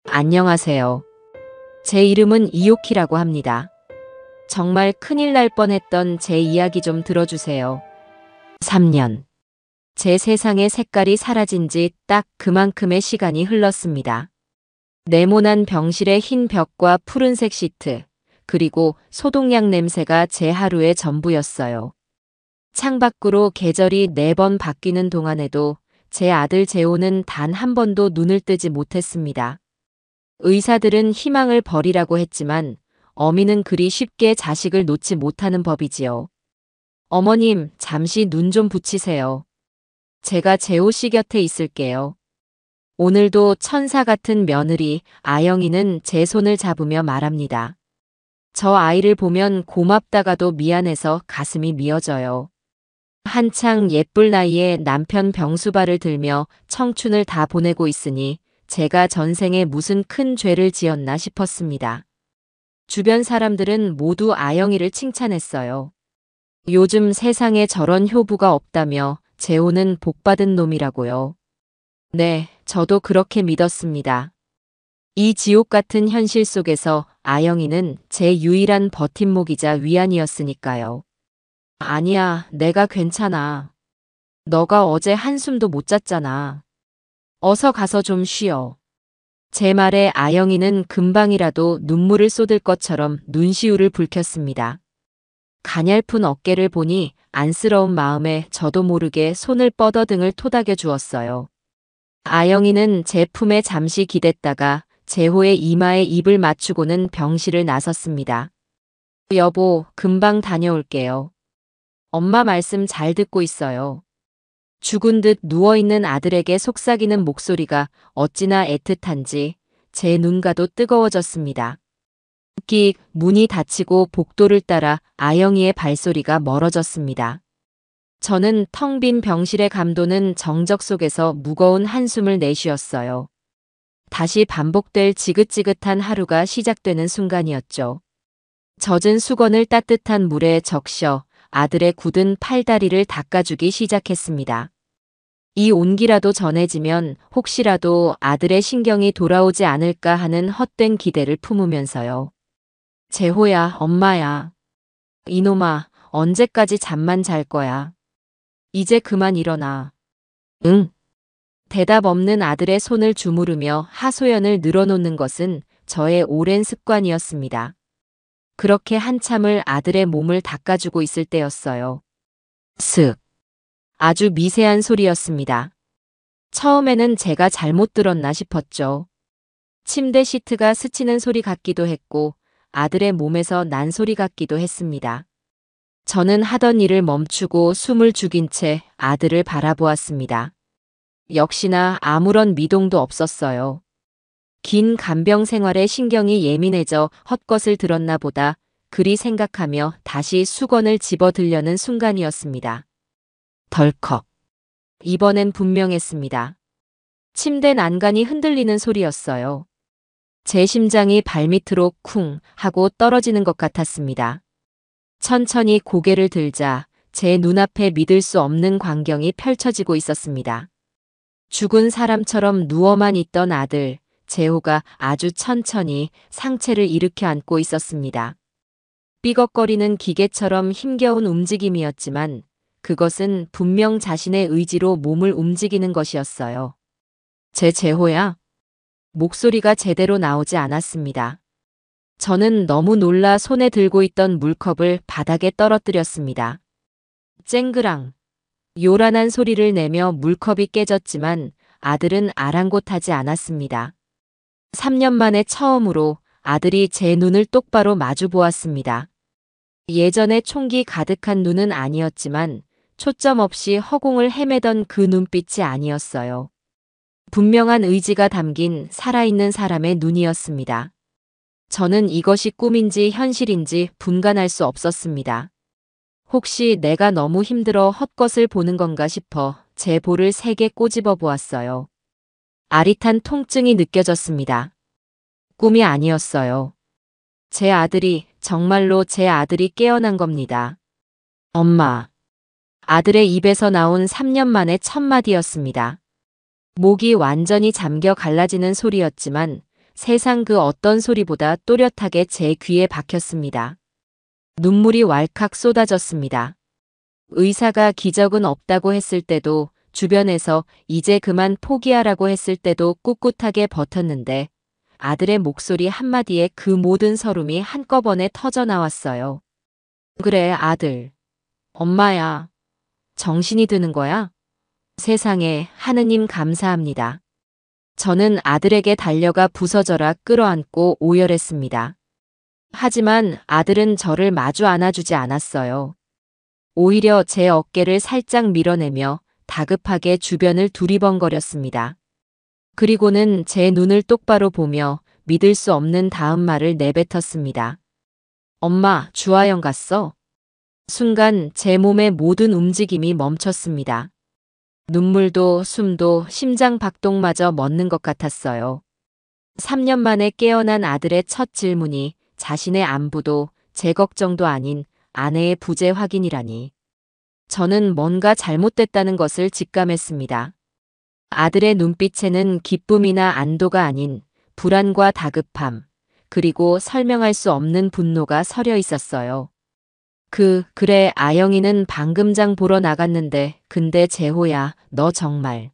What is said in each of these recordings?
안녕하세요. 제 이름은 이오키라고 합니다. 정말 큰일 날 뻔했던 제 이야기 좀 들어주세요. 3년. 제 세상의 색깔이 사라진 지 딱 그만큼의 시간이 흘렀습니다. 네모난 병실의 흰 벽과 푸른색 시트, 그리고 소독약 냄새가 제 하루의 전부였어요. 창밖으로 계절이 4번 바뀌는 동안에도 제 아들 재호는 단 한 번도 눈을 뜨지 못했습니다. 의사들은 희망을 버리라고 했지만 어미는 그리 쉽게 자식을 놓지 못하는 법이지요. 어머님, 잠시 눈 좀 붙이세요. 제가 재호 씨 곁에 있을게요. 오늘도 천사 같은 며느리 아영이는 제 손을 잡으며 말합니다. 저 아이를 보면 고맙다가도 미안해서 가슴이 미어져요. 한창 예쁠 나이에 남편 병수발을 들며 청춘을 다 보내고 있으니 제가 전생에 무슨 큰 죄를 지었나 싶었습니다. 주변 사람들은 모두 아영이를 칭찬했어요. 요즘 세상에 저런 효부가 없다며 재호는 복받은 놈이라고요. 네, 저도 그렇게 믿었습니다. 이 지옥 같은 현실 속에서 아영이는 제 유일한 버팀목이자 위안이었으니까요. 아니야, 내가 괜찮아. 너가 어제 한숨도 못 잤잖아. 어서 가서 좀 쉬어. 제 말에 아영이는 금방이라도 눈물을 쏟을 것처럼 눈시울을 붉혔습니다. 가냘픈 어깨를 보니 안쓰러운 마음에 저도 모르게 손을 뻗어 등을 토닥여 주었어요. 아영이는 제 품에 잠시 기댔다가 재호의 이마에 입을 맞추고는 병실을 나섰습니다. 여보, 금방 다녀올게요. 엄마 말씀 잘 듣고 있어요. 죽은 듯 누워있는 아들에게 속삭이는 목소리가 어찌나 애틋한지 제 눈가도 뜨거워졌습니다. 끽 문이 닫히고 복도를 따라 아영이의 발소리가 멀어졌습니다. 저는 텅 빈 병실에 감도는 정적 속에서 무거운 한숨을 내쉬었어요. 다시 반복될 지긋지긋한 하루가 시작되는 순간이었죠. 젖은 수건을 따뜻한 물에 적셔 아들의 굳은 팔다리를 닦아주기 시작했습니다. 이 온기라도 전해지면 혹시라도 아들의 신경이 돌아오지 않을까 하는 헛된 기대를 품으면서요. 재호야, 엄마야. 이놈아, 언제까지 잠만 잘 거야. 이제 그만 일어나. 응. 대답 없는 아들의 손을 주무르며 하소연을 늘어놓는 것은 저의 오랜 습관이었습니다. 그렇게 한참을 아들의 몸을 닦아주고 있을 때였어요. 슥. 아주 미세한 소리였습니다. 처음에는 제가 잘못 들었나 싶었죠. 침대 시트가 스치는 소리 같기도 했고 아들의 몸에서 난 소리 같기도 했습니다. 저는 하던 일을 멈추고 숨을 죽인 채 아들을 바라보았습니다. 역시나 아무런 미동도 없었어요. 긴 간병 생활에 신경이 예민해져 헛것을 들었나 보다 그리 생각하며 다시 수건을 집어들려는 순간이었습니다. 덜컥. 이번엔 분명했습니다. 침대 난간이 흔들리는 소리였어요. 제 심장이 발밑으로 쿵 하고 떨어지는 것 같았습니다. 천천히 고개를 들자 제 눈앞에 믿을 수 없는 광경이 펼쳐지고 있었습니다. 죽은 사람처럼 누워만 있던 아들, 재호가 아주 천천히 상체를 일으켜 앉고 있었습니다. 삐걱거리는 기계처럼 힘겨운 움직임이었지만 그것은 분명 자신의 의지로 몸을 움직이는 것이었어요. 제 재호야? 목소리가 제대로 나오지 않았습니다. 저는 너무 놀라 손에 들고 있던 물컵을 바닥에 떨어뜨렸습니다. 쨍그랑. 요란한 소리를 내며 물컵이 깨졌지만 아들은 아랑곳하지 않았습니다. 3년 만에 처음으로 아들이 제 눈을 똑바로 마주 보았습니다. 예전에 총기 가득한 눈은 아니었지만 초점 없이 허공을 헤매던 그 눈빛이 아니었어요. 분명한 의지가 담긴 살아있는 사람의 눈이었습니다. 저는 이것이 꿈인지 현실인지 분간할 수 없었습니다. 혹시 내가 너무 힘들어 헛것을 보는 건가 싶어 제 볼을 세게 꼬집어 보았어요. 아릿한 통증이 느껴졌습니다. 꿈이 아니었어요. 제 아들이, 정말로 제 아들이 깨어난 겁니다. 엄마. 아들의 입에서 나온 3년 만의 첫 마디였습니다. 목이 완전히 잠겨 갈라지는 소리였지만 세상 그 어떤 소리보다 또렷하게 제 귀에 박혔습니다. 눈물이 왈칵 쏟아졌습니다. 의사가 기적은 없다고 했을 때도, 주변에서 이제 그만 포기하라고 했을 때도 꿋꿋하게 버텼는데 아들의 목소리 한마디에 그 모든 서름이 한꺼번에 터져 나왔어요. 그래, 아들. 엄마야. 정신이 드는 거야? 세상에, 하느님 감사합니다. 저는 아들에게 달려가 부서져라 끌어안고 오열했습니다. 하지만 아들은 저를 마주 안아주지 않았어요. 오히려 제 어깨를 살짝 밀어내며 다급하게 주변을 두리번거렸습니다. 그리고는 제 눈을 똑바로 보며 믿을 수 없는 다음 말을 내뱉었습니다. 엄마, 주하영 갔어? 순간 제 몸의 모든 움직임이 멈췄습니다. 눈물도 숨도 심장 박동마저 멎는 것 같았어요. 3년 만에 깨어난 아들의 첫 질문이 자신의 안부도 제 걱정도 아닌 아내의 부재 확인이라니. 저는 뭔가 잘못됐다는 것을 직감했습니다. 아들의 눈빛에는 기쁨이나 안도가 아닌 불안과 다급함, 그리고 설명할 수 없는 분노가 서려 있었어요. 그래, 아영이는 방금 보러 나갔는데, 근데 재호야, 너 정말.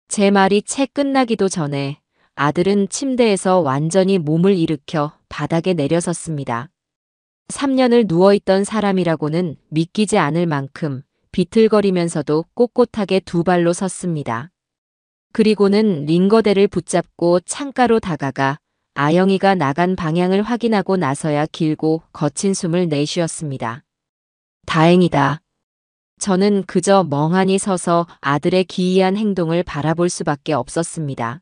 제 말이 채 끝나기도 전에 아들은 침대에서 완전히 몸을 일으켜 바닥에 내려섰습니다. 3년을 누워있던 사람이라고는 믿기지 않을 만큼 비틀거리면서도 꼿꼿하게 두 발로 섰습니다. 그리고는 링거대를 붙잡고 창가로 다가가 아영이가 나간 방향을 확인하고 나서야 길고 거친 숨을 내쉬었습니다. 다행이다. 저는 그저 멍하니 서서 아들의 기이한 행동을 바라볼 수밖에 없었습니다.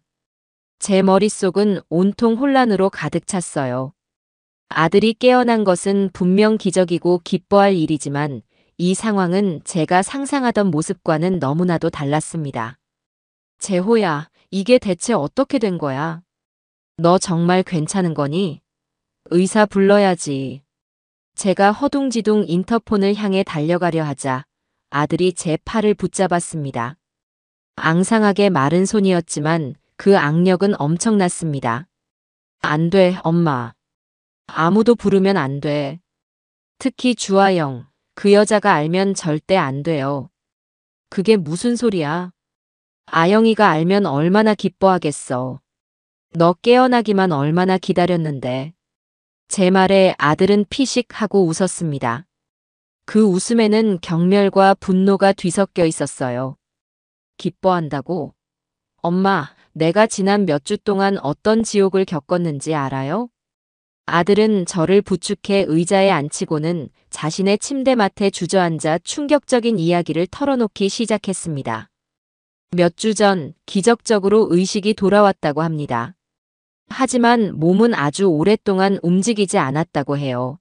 제 머릿속은 온통 혼란으로 가득 찼어요. 아들이 깨어난 것은 분명 기적이고 기뻐할 일이지만 이 상황은 제가 상상하던 모습과는 너무나도 달랐습니다. 재호야, 이게 대체 어떻게 된 거야? 너 정말 괜찮은 거니? 의사 불러야지. 제가 허둥지둥 인터폰을 향해 달려가려 하자 아들이 제 팔을 붙잡았습니다. 앙상하게 마른 손이었지만 그 악력은 엄청났습니다. 안 돼, 엄마. 아무도 부르면 안 돼. 특히 주하영, 그 여자가 알면 절대 안 돼요. 그게 무슨 소리야? 아영이가 알면 얼마나 기뻐하겠어. 너 깨어나기만 얼마나 기다렸는데. 제 말에 아들은 피식 하고 웃었습니다. 그 웃음에는 경멸과 분노가 뒤섞여 있었어요. 기뻐한다고? 엄마, 내가 지난 몇 주 동안 어떤 지옥을 겪었는지 알아요? 아들은 저를 부축해 의자에 앉히고는 자신의 침대맡에 주저앉아 충격적인 이야기를 털어놓기 시작했습니다. 몇 주 전 기적적으로 의식이 돌아왔다고 합니다. 하지만 몸은 아주 오랫동안 움직이지 않았다고 해요.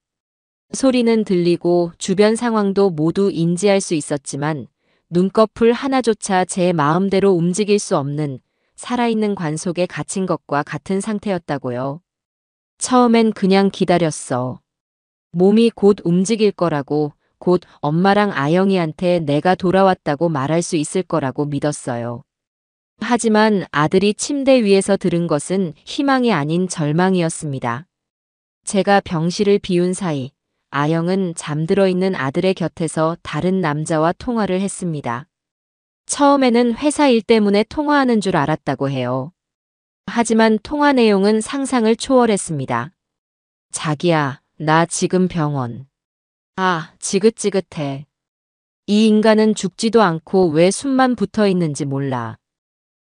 소리는 들리고 주변 상황도 모두 인지할 수 있었지만 눈꺼풀 하나조차 제 마음대로 움직일 수 없는 살아있는 관 속에 갇힌 것과 같은 상태였다고요. 처음엔 그냥 기다렸어. 몸이 곧 움직일 거라고, 곧 엄마랑 아영이한테 내가 돌아왔다고 말할 수 있을 거라고 믿었어요. 하지만 아들이 침대 위에서 들은 것은 희망이 아닌 절망이었습니다. 제가 병실을 비운 사이 아영은 잠들어 있는 아들의 곁에서 다른 남자와 통화를 했습니다. 처음에는 회사 일 때문에 통화하는 줄 알았다고 해요. 하지만 통화 내용은 상상을 초월했습니다. 자기야, 나 지금 병원. 아, 지긋지긋해. 이 인간은 죽지도 않고 왜 숨만 붙어 있는지 몰라.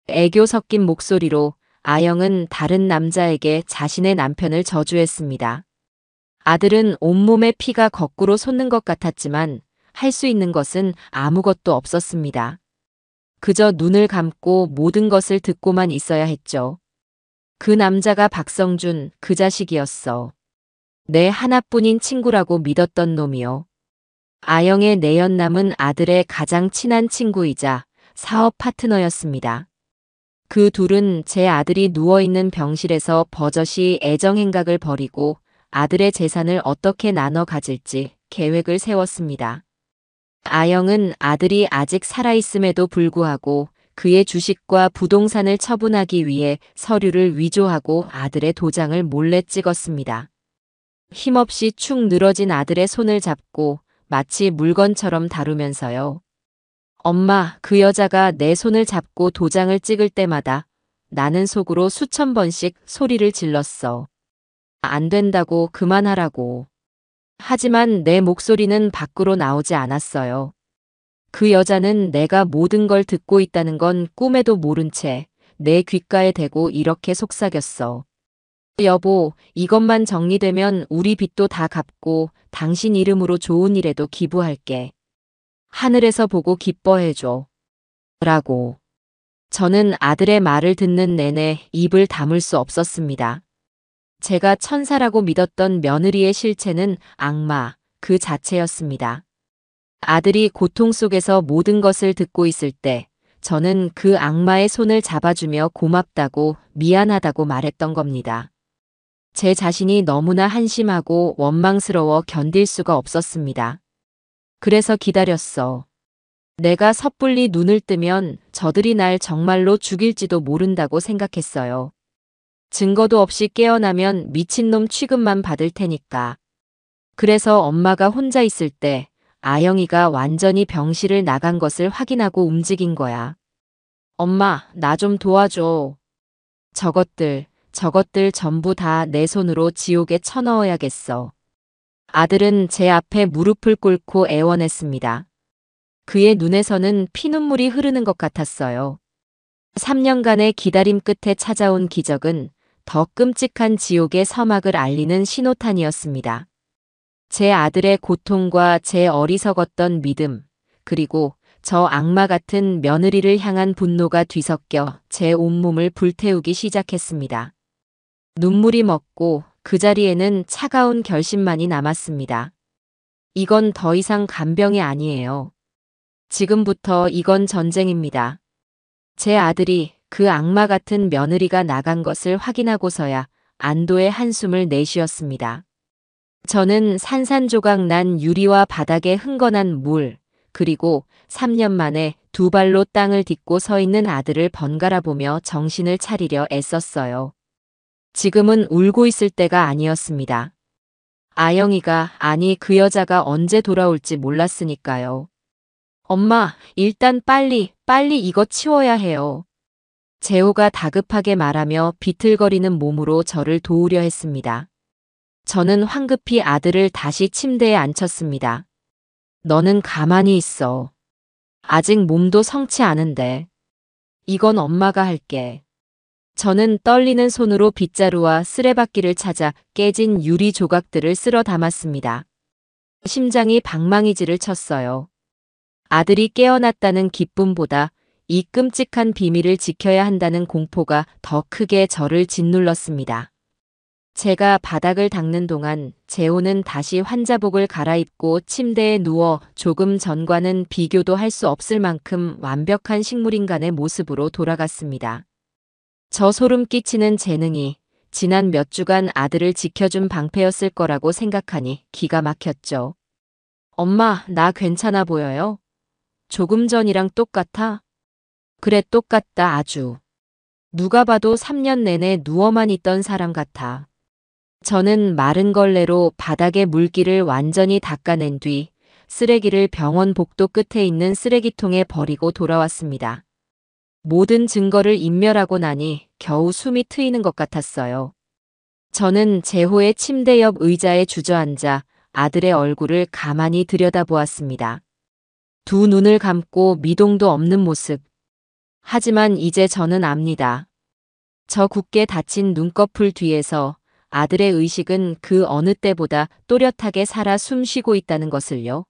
애교 섞인 목소리로 아영은 다른 남자에게 자신의 남편을 저주했습니다. 아들은 온몸에 피가 거꾸로 솟는 것 같았지만 할 수 있는 것은 아무것도 없었습니다. 그저 눈을 감고 모든 것을 듣고만 있어야 했죠. 그 남자가 박성준, 그 자식이었어. 내 하나뿐인 친구라고 믿었던 놈이요. 아영의 내연 남은 아들의 가장 친한 친구이자 사업 파트너였습니다. 그 둘은 제 아들이 누워있는 병실에서 버젓이 애정행각을 벌이고 아들의 재산을 어떻게 나눠 가질지 계획을 세웠습니다. 아영은 아들이 아직 살아있음에도 불구하고 그의 주식과 부동산을 처분하기 위해 서류를 위조하고 아들의 도장을 몰래 찍었습니다. 힘없이 축 늘어진 아들의 손을 잡고 마치 물건처럼 다루면서요. 엄마, 그 여자가 내 손을 잡고 도장을 찍을 때마다 나는 속으로 수천 번씩 소리를 질렀어. 안 된다고, 그만하라고. 하지만 내 목소리는 밖으로 나오지 않았어요. 그 여자는 내가 모든 걸 듣고 있다는 건 꿈에도 모른 채 내 귓가에 대고 이렇게 속삭였어. 여보, 이것만 정리되면 우리 빚도 다 갚고 당신 이름으로 좋은 일에도 기부할게. 하늘에서 보고 기뻐해줘. 라고. 저는 아들의 말을 듣는 내내 입을 다물 수 없었습니다. 제가 천사라고 믿었던 며느리의 실체는 악마 그 자체였습니다. 아들이 고통 속에서 모든 것을 듣고 있을 때 저는 그 악마의 손을 잡아주며 고맙다고 미안하다고 말했던 겁니다. 제 자신이 너무나 한심하고 원망스러워 견딜 수가 없었습니다. 그래서 기다렸어. 내가 섣불리 눈을 뜨면 저들이 날 정말로 죽일지도 모른다고 생각했어요. 증거도 없이 깨어나면 미친놈 취급만 받을 테니까. 그래서 엄마가 혼자 있을 때 아영이가 완전히 병실을 나간 것을 확인하고 움직인 거야. 엄마, 나 좀 도와줘. 저것들 전부 다 내 손으로 지옥에 쳐넣어야겠어. 아들은 제 앞에 무릎을 꿇고 애원했습니다. 그의 눈에서는 피눈물이 흐르는 것 같았어요. 3년간의 기다림 끝에 찾아온 기적은 더 끔찍한 지옥의 서막을 알리는 신호탄이었습니다. 제 아들의 고통과 제 어리석었던 믿음, 그리고 저 악마 같은 며느리를 향한 분노가 뒤섞여 제 온몸을 불태우기 시작했습니다. 눈물이 멎고 그 자리에는 차가운 결심만이 남았습니다. 이건 더 이상 간병이 아니에요. 지금부터 이건 전쟁입니다. 제 아들이 그 악마 같은 며느리가 나간 것을 확인하고서야 안도의 한숨을 내쉬었습니다. 저는 산산조각 난 유리와 바닥에 흥건한 물, 그리고 3년 만에 두 발로 땅을 딛고 서 있는 아들을 번갈아 보며 정신을 차리려 애썼어요. 지금은 울고 있을 때가 아니었습니다. 아영이가, 아니 그 여자가 언제 돌아올지 몰랐으니까요. 엄마, 일단 빨리 이거 치워야 해요. 재호가 다급하게 말하며 비틀거리는 몸으로 저를 도우려 했습니다. 저는 황급히 아들을 다시 침대에 앉혔습니다. 너는 가만히 있어. 아직 몸도 성치 않은데. 이건 엄마가 할게. 저는 떨리는 손으로 빗자루와 쓰레받기를 찾아 깨진 유리 조각들을 쓸어 담았습니다. 심장이 방망이질을 쳤어요. 아들이 깨어났다는 기쁨보다 이 끔찍한 비밀을 지켜야 한다는 공포가 더 크게 저를 짓눌렀습니다. 제가 바닥을 닦는 동안 재호는 다시 환자복을 갈아입고 침대에 누워 조금 전과는 비교도 할 수 없을 만큼 완벽한 식물인간의 모습으로 돌아갔습니다. 저 소름 끼치는 재능이 지난 몇 주간 아들을 지켜준 방패였을 거라고 생각하니 기가 막혔죠. 엄마, 나 괜찮아 보여요? 조금 전이랑 똑같아? 그래, 똑같다 아주. 누가 봐도 3년 내내 누워만 있던 사람 같아. 저는 마른 걸레로 바닥의 물기를 완전히 닦아낸 뒤 쓰레기를 병원 복도 끝에 있는 쓰레기통에 버리고 돌아왔습니다. 모든 증거를 인멸하고 나니 겨우 숨이 트이는 것 같았어요. 저는 재호의 침대 옆 의자에 주저앉아 아들의 얼굴을 가만히 들여다보았습니다. 두 눈을 감고 미동도 없는 모습. 하지만 이제 저는 압니다. 저 굳게 닫힌 눈꺼풀 뒤에서 아들의 의식은 그 어느 때보다 또렷하게 살아 숨쉬고 있다는 것을요.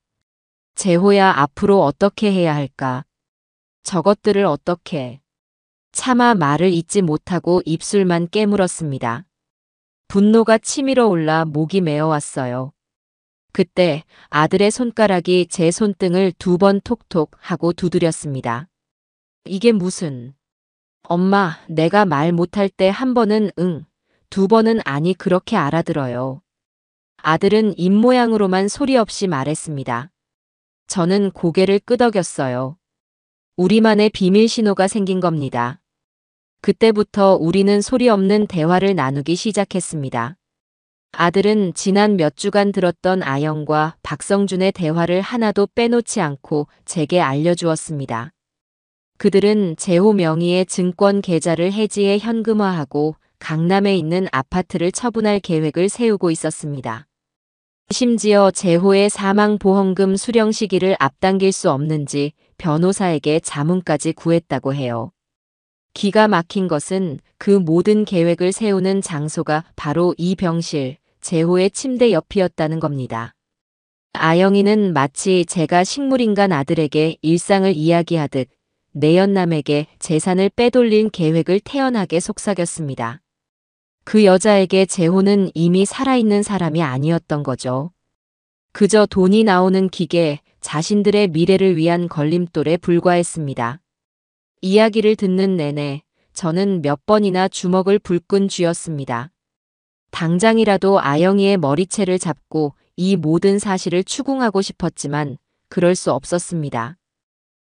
재호야, 앞으로 어떻게 해야 할까? 저것들을 어떻게. 차마 말을 잇지 못하고 입술만 깨물었습니다. 분노가 치밀어 올라 목이 메어왔어요. 그때 아들의 손가락이 제 손등을 2번 톡톡 하고 두드렸습니다. 이게 무슨. 엄마, 내가 말 못할 때 1번은 응, 2번은 아니 그렇게 알아들어요. 아들은 입모양으로만 소리 없이 말했습니다. 저는 고개를 끄덕였어요. 우리만의 비밀 신호가 생긴 겁니다. 그때부터 우리는 소리 없는 대화를 나누기 시작했습니다. 아들은 지난 몇 주간 들었던 아영과 박성준의 대화를 하나도 빼놓지 않고 제게 알려주었습니다. 그들은 재호 명의의 증권 계좌를 해지해 현금화하고 강남에 있는 아파트를 처분할 계획을 세우고 있었습니다. 심지어 재호의 사망보험금 수령 시기를 앞당길 수 없는지 변호사에게 자문까지 구했다고 해요. 기가 막힌 것은 그 모든 계획을 세우는 장소가 바로 이 병실, 재호의 침대 옆이었다는 겁니다. 아영이는 마치 제가 식물인간 아들에게 일상을 이야기하듯 내연남에게 재산을 빼돌린 계획을 태연하게 속삭였습니다. 그 여자에게 재호는 이미 살아있는 사람이 아니었던 거죠. 그저 돈이 나오는 기계, 자신들의 미래를 위한 걸림돌에 불과했습니다. 이야기를 듣는 내내 저는 몇 번이나 주먹을 불끈 쥐었습니다. 당장이라도 아영이의 머리채를 잡고 이 모든 사실을 추궁하고 싶었지만 그럴 수 없었습니다.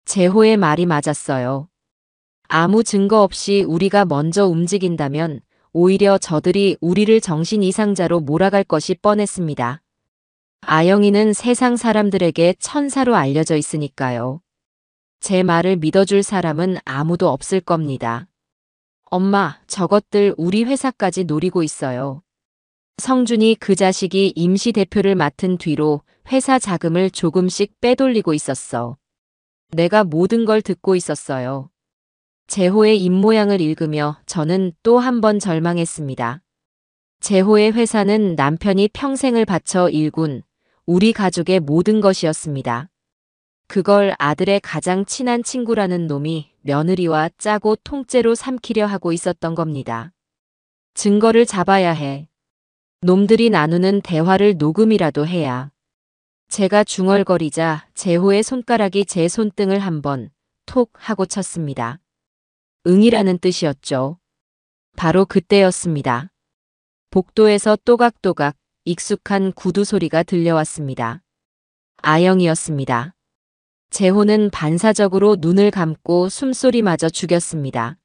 재호의 말이 맞았어요. 아무 증거 없이 우리가 먼저 움직인다면 오히려 저들이 우리를 정신 이상자로 몰아갈 것이 뻔했습니다. 아영이는 세상 사람들에게 천사로 알려져 있으니까요. 제 말을 믿어줄 사람은 아무도 없을 겁니다. 엄마, 저것들 우리 회사까지 노리고 있어요. 성준이 그 자식이 임시 대표를 맡은 뒤로 회사 자금을 조금씩 빼돌리고 있었어. 내가 모든 걸 듣고 있었어요. 재호의 입모양을 읽으며 저는 또 한 번 절망했습니다. 재호의 회사는 남편이 평생을 바쳐 일군 우리 가족의 모든 것이었습니다. 그걸 아들의 가장 친한 친구라는 놈이 며느리와 짜고 통째로 삼키려 하고 있었던 겁니다. 증거를 잡아야 해. 놈들이 나누는 대화를 녹음이라도 해야. 제가 중얼거리자 재호의 손가락이 제 손등을 한번 톡 하고 쳤습니다. 응이라는 뜻이었죠. 바로 그때였습니다. 복도에서 또각또각 익숙한 구두 소리가 들려왔습니다. 아영이었습니다. 재호는 반사적으로 눈을 감고 숨소리마저 죽였습니다.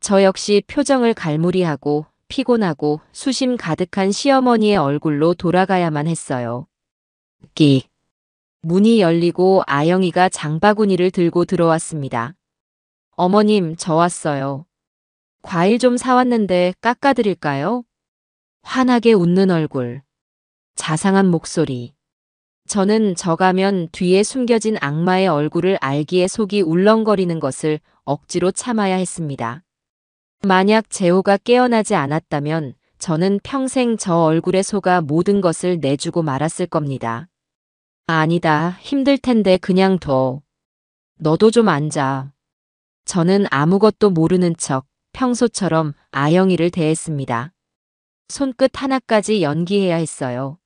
저 역시 표정을 갈무리하고 피곤하고 수심 가득한 시어머니의 얼굴로 돌아가야만 했어요. 끼. 문이 열리고 아영이가 장바구니를 들고 들어왔습니다. 어머님, 저 왔어요. 과일 좀 사왔는데 깎아드릴까요? 환하게 웃는 얼굴. 자상한 목소리. 저는 저가면 뒤에 숨겨진 악마의 얼굴을 알기에 속이 울렁거리는 것을 억지로 참아야 했습니다. 만약 재호가 깨어나지 않았다면 저는 평생 저 얼굴에 속아 모든 것을 내주고 말았을 겁니다. 아니다, 힘들 텐데 그냥 둬. 너도 좀 앉아. 저는 아무것도 모르는 척 평소처럼 아영이를 대했습니다. 손끝 하나까지 연기해야 했어요.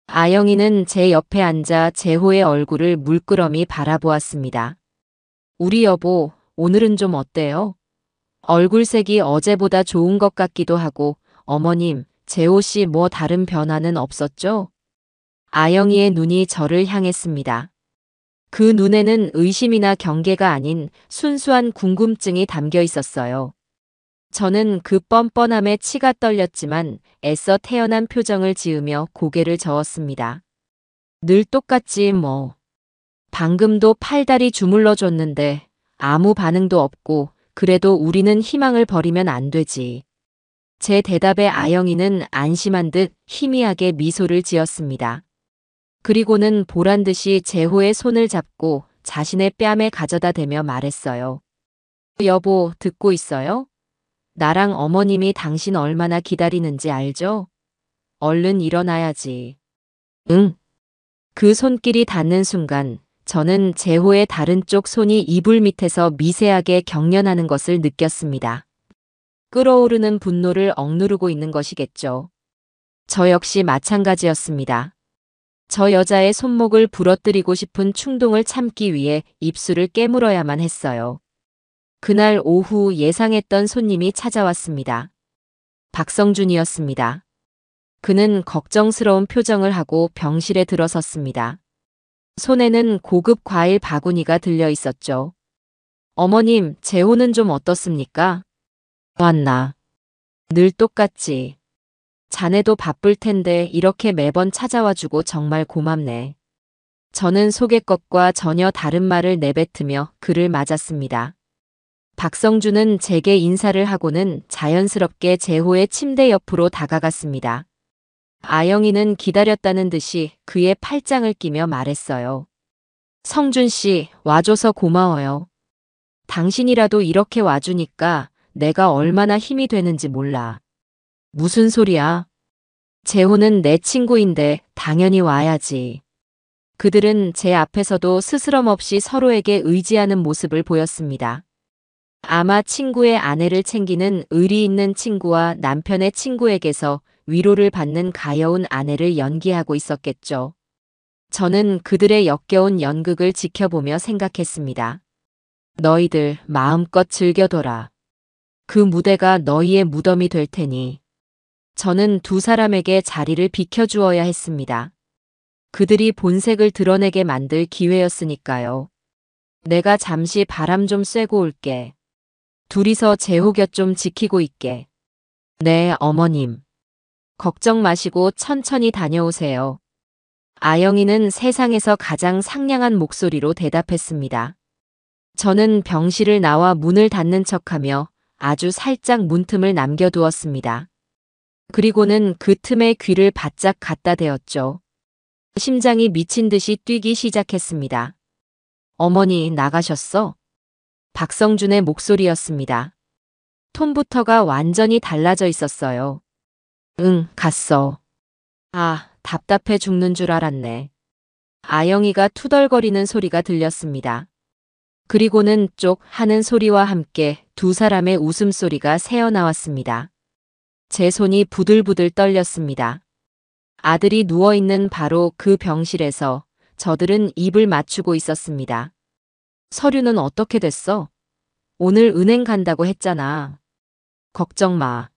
아영이는 제 옆에 앉아 재호의 얼굴을 물끄러미 바라보았습니다. 우리 여보, 오늘은 좀 어때요? 얼굴색이 어제보다 좋은 것 같기도 하고, 어머님, 재호 씨 뭐 다른 변화는 없었죠? 아영이의 눈이 저를 향했습니다. 그 눈에는 의심이나 경계가 아닌 순수한 궁금증이 담겨 있었어요. 저는 그 뻔뻔함에 치가 떨렸지만 애써 태연한 표정을 지으며 고개를 저었습니다. 늘 똑같지 뭐. 방금도 팔다리 주물러 줬는데 아무 반응도 없고 그래도 우리는 희망을 버리면 안 되지. 제 대답에 아영이는 안심한 듯 희미하게 미소를 지었습니다. 그리고는 보란 듯이 재호의 손을 잡고 자신의 뺨에 가져다 대며 말했어요. 여보, 듣고 있어요? 나랑 어머님이 당신 얼마나 기다리는지 알죠? 얼른 일어나야지. 응. 그 손길이 닿는 순간 저는 재호의 다른 쪽 손이 이불 밑에서 미세하게 경련하는 것을 느꼈습니다. 끓어오르는 분노를 억누르고 있는 것이겠죠. 저 역시 마찬가지였습니다. 저 여자의 손목을 부러뜨리고 싶은 충동을 참기 위해 입술을 깨물어야만 했어요. 그날 오후 예상했던 손님이 찾아왔습니다. 박성준이었습니다. 그는 걱정스러운 표정을 하고 병실에 들어섰습니다. 손에는 고급 과일 바구니가 들려 있었죠. 어머님, 재호는 좀 어떻습니까? 왔나? 늘 똑같지. 자네도 바쁠 텐데 이렇게 매번 찾아와주고 정말 고맙네. 저는 속의 것과 전혀 다른 말을 내뱉으며 그를 맞았습니다. 박성준은 제게 인사를 하고는 자연스럽게 재호의 침대 옆으로 다가갔습니다. 아영이는 기다렸다는 듯이 그의 팔짱을 끼며 말했어요. 성준 씨, 와줘서 고마워요. 당신이라도 이렇게 와주니까 내가 얼마나 힘이 되는지 몰라. 무슨 소리야? 재호는 내 친구인데 당연히 와야지. 그들은 제 앞에서도 스스럼 없이 서로에게 의지하는 모습을 보였습니다. 아마 친구의 아내를 챙기는 의리 있는 친구와 남편의 친구에게서 위로를 받는 가여운 아내를 연기하고 있었겠죠. 저는 그들의 역겨운 연극을 지켜보며 생각했습니다. 너희들 마음껏 즐겨둬라. 그 무대가 너희의 무덤이 될 테니. 저는 두 사람에게 자리를 비켜주어야 했습니다. 그들이 본색을 드러내게 만들 기회였으니까요. 내가 잠시 바람 좀 쐬고 올게. 둘이서 재호 곁 좀 지키고 있게. 네, 어머님. 걱정 마시고 천천히 다녀오세요. 아영이는 세상에서 가장 상냥한 목소리로 대답했습니다. 저는 병실을 나와 문을 닫는 척하며 아주 살짝 문틈을 남겨두었습니다. 그리고는 그 틈에 귀를 바짝 갖다 대었죠. 심장이 미친 듯이 뛰기 시작했습니다. 어머니 나가셨어? 박성준의 목소리였습니다. 톤부터가 완전히 달라져 있었어요. 응, 갔어. 아, 답답해 죽는 줄 알았네. 아영이가 투덜거리는 소리가 들렸습니다. 그리고는 쪽 하는 소리와 함께 두 사람의 웃음소리가 새어나왔습니다. 제 손이 부들부들 떨렸습니다. 아들이 누워있는 바로 그 병실에서 저들은 입을 맞추고 있었습니다. 서류는 어떻게 됐어? 오늘 은행 간다고 했잖아. 걱정 마.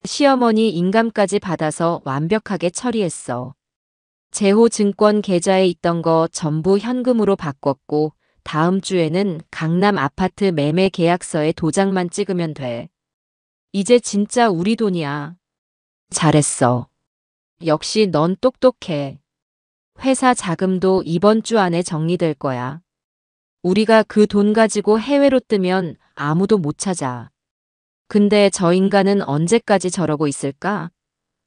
시어머니 인감까지 받아서 완벽하게 처리했어. 재호 증권 계좌에 있던 거 전부 현금으로 바꿨고 다음 주에는 강남 아파트 매매 계약서에 도장만 찍으면 돼. 이제 진짜 우리 돈이야. 잘했어. 역시 넌 똑똑해. 회사 자금도 이번 주 안에 정리될 거야. 우리가 그 돈 가지고 해외로 뜨면 아무도 못 찾아. 근데 저 인간은 언제까지 저러고 있을까?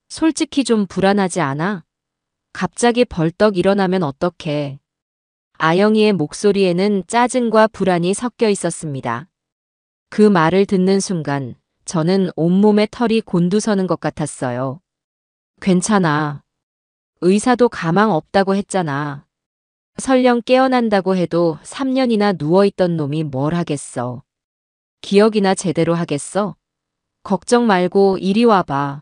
솔직히 좀 불안하지 않아? 갑자기 벌떡 일어나면 어떡해? 아영이의 목소리에는 짜증과 불안이 섞여 있었습니다. 그 말을 듣는 순간 저는 온몸에 털이 곤두서는 것 같았어요. 괜찮아. 의사도 가망 없다고 했잖아. 설령 깨어난다고 해도 3년이나 누워있던 놈이 뭘 하겠어. 기억이나 제대로 하겠어? 걱정 말고 이리 와봐.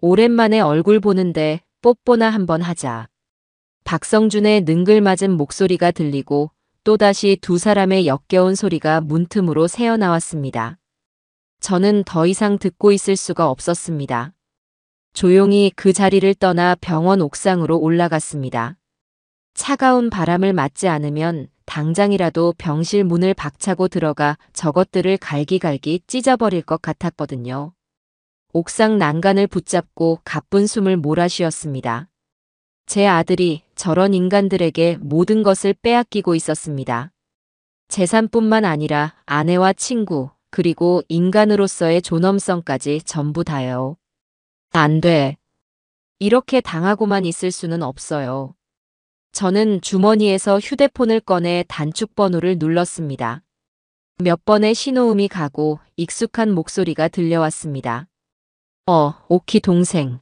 오랜만에 얼굴 보는데 뽀뽀나 한번 하자. 박성준의 능글맞은 목소리가 들리고 또다시 두 사람의 역겨운 소리가 문틈으로 새어나왔습니다. 저는 더 이상 듣고 있을 수가 없었습니다. 조용히 그 자리를 떠나 병원 옥상으로 올라갔습니다. 차가운 바람을 맞지 않으면 당장이라도 병실 문을 박차고 들어가 저것들을 갈기갈기 찢어버릴 것 같았거든요. 옥상 난간을 붙잡고 가쁜 숨을 몰아쉬었습니다. 제 아들이 저런 인간들에게 모든 것을 빼앗기고 있었습니다. 재산뿐만 아니라 아내와 친구, 그리고 인간으로서의 존엄성까지 전부 다요. 안 돼. 이렇게 당하고만 있을 수는 없어요. 저는 주머니에서 휴대폰을 꺼내 단축번호를 눌렀습니다. 몇 번의 신호음이 가고 익숙한 목소리가 들려왔습니다. 오키 동생.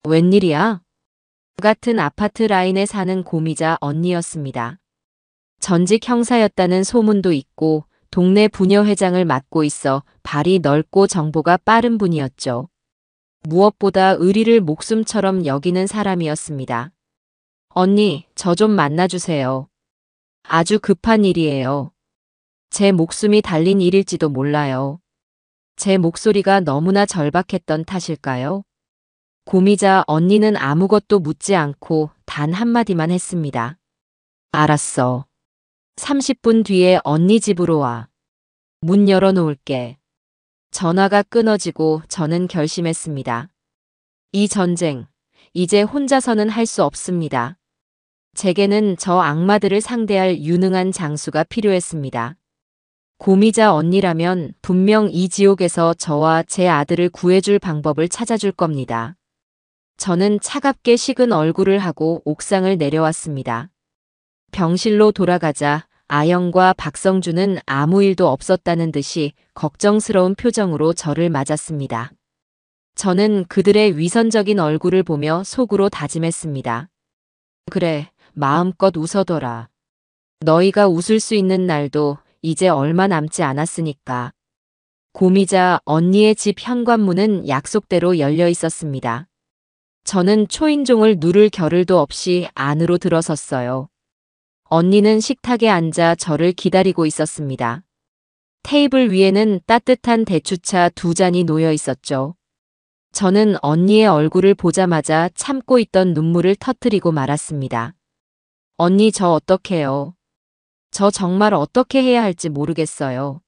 웬일이야? 같은 아파트 라인에 사는 고미자 언니였습니다. 전직 형사였다는 소문도 있고 동네 부녀회장을 맡고 있어 발이 넓고 정보가 빠른 분이었죠. 무엇보다 의리를 목숨처럼 여기는 사람이었습니다. 언니, 저 좀 만나주세요. 아주 급한 일이에요. 제 목숨이 달린 일일지도 몰라요. 제 목소리가 너무나 절박했던 탓일까요? 고미자 언니는 아무것도 묻지 않고 단 한마디만 했습니다. 알았어. 30분 뒤에 언니 집으로 와. 문 열어놓을게. 전화가 끊어지고 저는 결심했습니다. 이 전쟁, 이제 혼자서는 할 수 없습니다. 제게는 저 악마들을 상대할 유능한 장수가 필요했습니다. 고미자 언니라면 분명 이 지옥에서 저와 제 아들을 구해줄 방법을 찾아줄 겁니다. 저는 차갑게 식은 얼굴을 하고 옥상을 내려왔습니다. 병실로 돌아가자 아영과 박성주는 아무 일도 없었다는 듯이 걱정스러운 표정으로 저를 맞았습니다. 저는 그들의 위선적인 얼굴을 보며 속으로 다짐했습니다. 그래, 마음껏 웃어둬라. 너희가 웃을 수 있는 날도 이제 얼마 남지 않았으니까. 고미자 언니의 집 현관문은 약속대로 열려 있었습니다. 저는 초인종을 누를 겨를도 없이 안으로 들어섰어요. 언니는 식탁에 앉아 저를 기다리고 있었습니다. 테이블 위에는 따뜻한 대추차 2잔이 놓여 있었죠. 저는 언니의 얼굴을 보자마자 참고 있던 눈물을 터뜨리고 말았습니다. 언니, 저 어떡해요? 저 정말 어떻게 해야 할지 모르겠어요.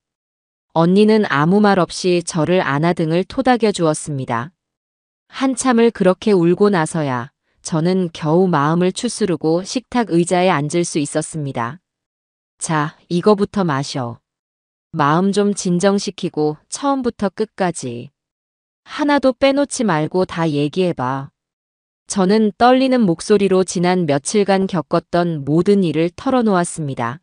언니는 아무 말 없이 저를 안아 등을 토닥여 주었습니다. 한참을 그렇게 울고 나서야 저는 겨우 마음을 추스르고 식탁 의자에 앉을 수 있었습니다. 자, 이거부터 마셔. 마음 좀 진정시키고 처음부터 끝까지. 하나도 빼놓지 말고 다 얘기해봐. 저는 떨리는 목소리로 지난 며칠간 겪었던 모든 일을 털어놓았습니다.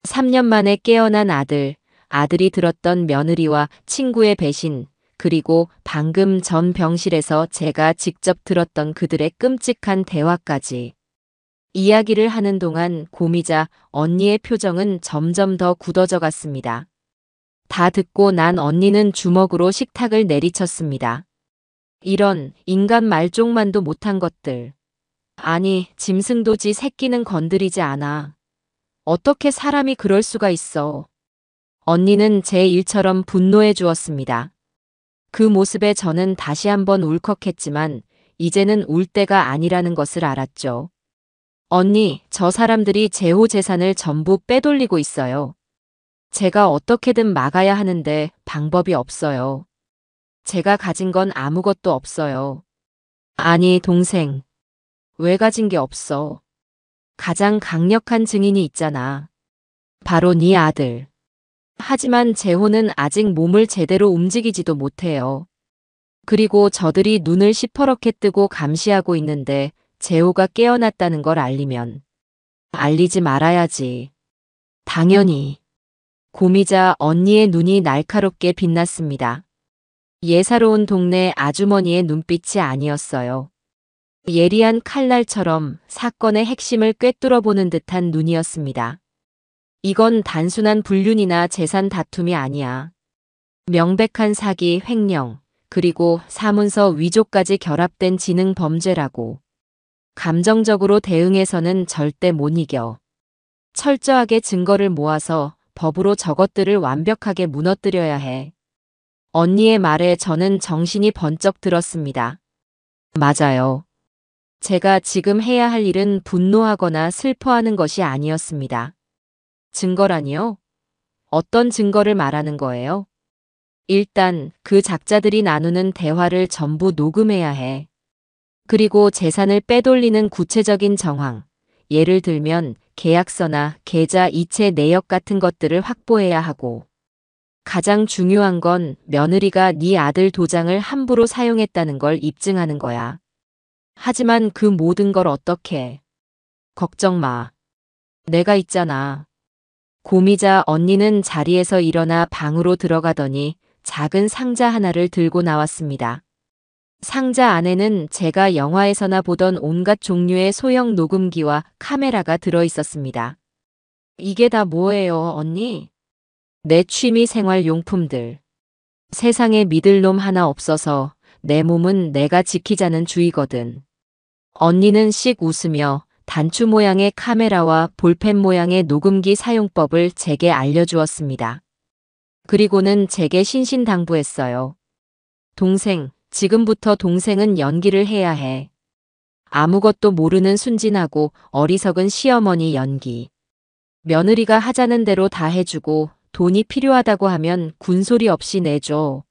3년 만에 깨어난 아들, 아들이 들었던 며느리와 친구의 배신, 그리고 방금 전 병실에서 제가 직접 들었던 그들의 끔찍한 대화까지. 이야기를 하는 동안 고미자 언니의 표정은 점점 더 굳어져 갔습니다. 다 듣고 난 언니는 주먹으로 식탁을 내리쳤습니다. 이런 인간 말종만도 못한 것들. 아니, 짐승도지 새끼는 건드리지 않아. 어떻게 사람이 그럴 수가 있어. 언니는 제 일처럼 분노해 주었습니다. 그 모습에 저는 다시 한번 울컥했지만 이제는 울 때가 아니라는 것을 알았죠. 언니, 저 사람들이 제호 재산을 전부 빼돌리고 있어요. 제가 어떻게든 막아야 하는데 방법이 없어요. 제가 가진 건 아무것도 없어요. 아니, 동생. 왜 가진 게 없어? 가장 강력한 증인이 있잖아. 바로 네 아들. 하지만 재호는 아직 몸을 제대로 움직이지도 못해요. 그리고 저들이 눈을 시퍼렇게 뜨고 감시하고 있는데 재호가 깨어났다는 걸 알리면 알리지 말아야지. 당연히. 고미자 언니의 눈이 날카롭게 빛났습니다. 예사로운 동네 아주머니의 눈빛이 아니었어요. 예리한 칼날처럼 사건의 핵심을 꿰뚫어보는 듯한 눈이었습니다. 이건 단순한 불륜이나 재산 다툼이 아니야. 명백한 사기, 횡령, 그리고 사문서 위조까지 결합된 지능 범죄라고. 감정적으로 대응해서는 절대 못 이겨. 철저하게 증거를 모아서 법으로 저것들을 완벽하게 무너뜨려야 해. 언니의 말에 저는 정신이 번쩍 들었습니다. 맞아요. 제가 지금 해야 할 일은 분노하거나 슬퍼하는 것이 아니었습니다. 증거라니요? 어떤 증거를 말하는 거예요? 일단 그 작자들이 나누는 대화를 전부 녹음해야 해. 그리고 재산을 빼돌리는 구체적인 정황, 예를 들면 계약서나 계좌 이체 내역 같은 것들을 확보해야 하고, 가장 중요한 건 며느리가 네 아들 도장을 함부로 사용했다는 걸 입증하는 거야. 하지만 그 모든 걸 어떻게? 걱정 마. 내가 있잖아. 고미자 언니는 자리에서 일어나 방으로 들어가더니 작은 상자 하나를 들고 나왔습니다. 상자 안에는 제가 영화에서나 보던 온갖 종류의 소형 녹음기와 카메라가 들어 있었습니다. 이게 다 뭐예요, 언니? 내 취미 생활 용품들. 세상에 믿을 놈 하나 없어서 내 몸은 내가 지키자는 주의거든. 언니는 씩 웃으며 단추 모양의 카메라와 볼펜 모양의 녹음기 사용법을 제게 알려주었습니다. 그리고는 제게 신신당부했어요. 동생, 지금부터 동생은 연기를 해야 해. 아무것도 모르는 순진하고 어리석은 시어머니 연기. 며느리가 하자는 대로 다 해주고 돈이 필요하다고 하면 군소리 없이 내줘.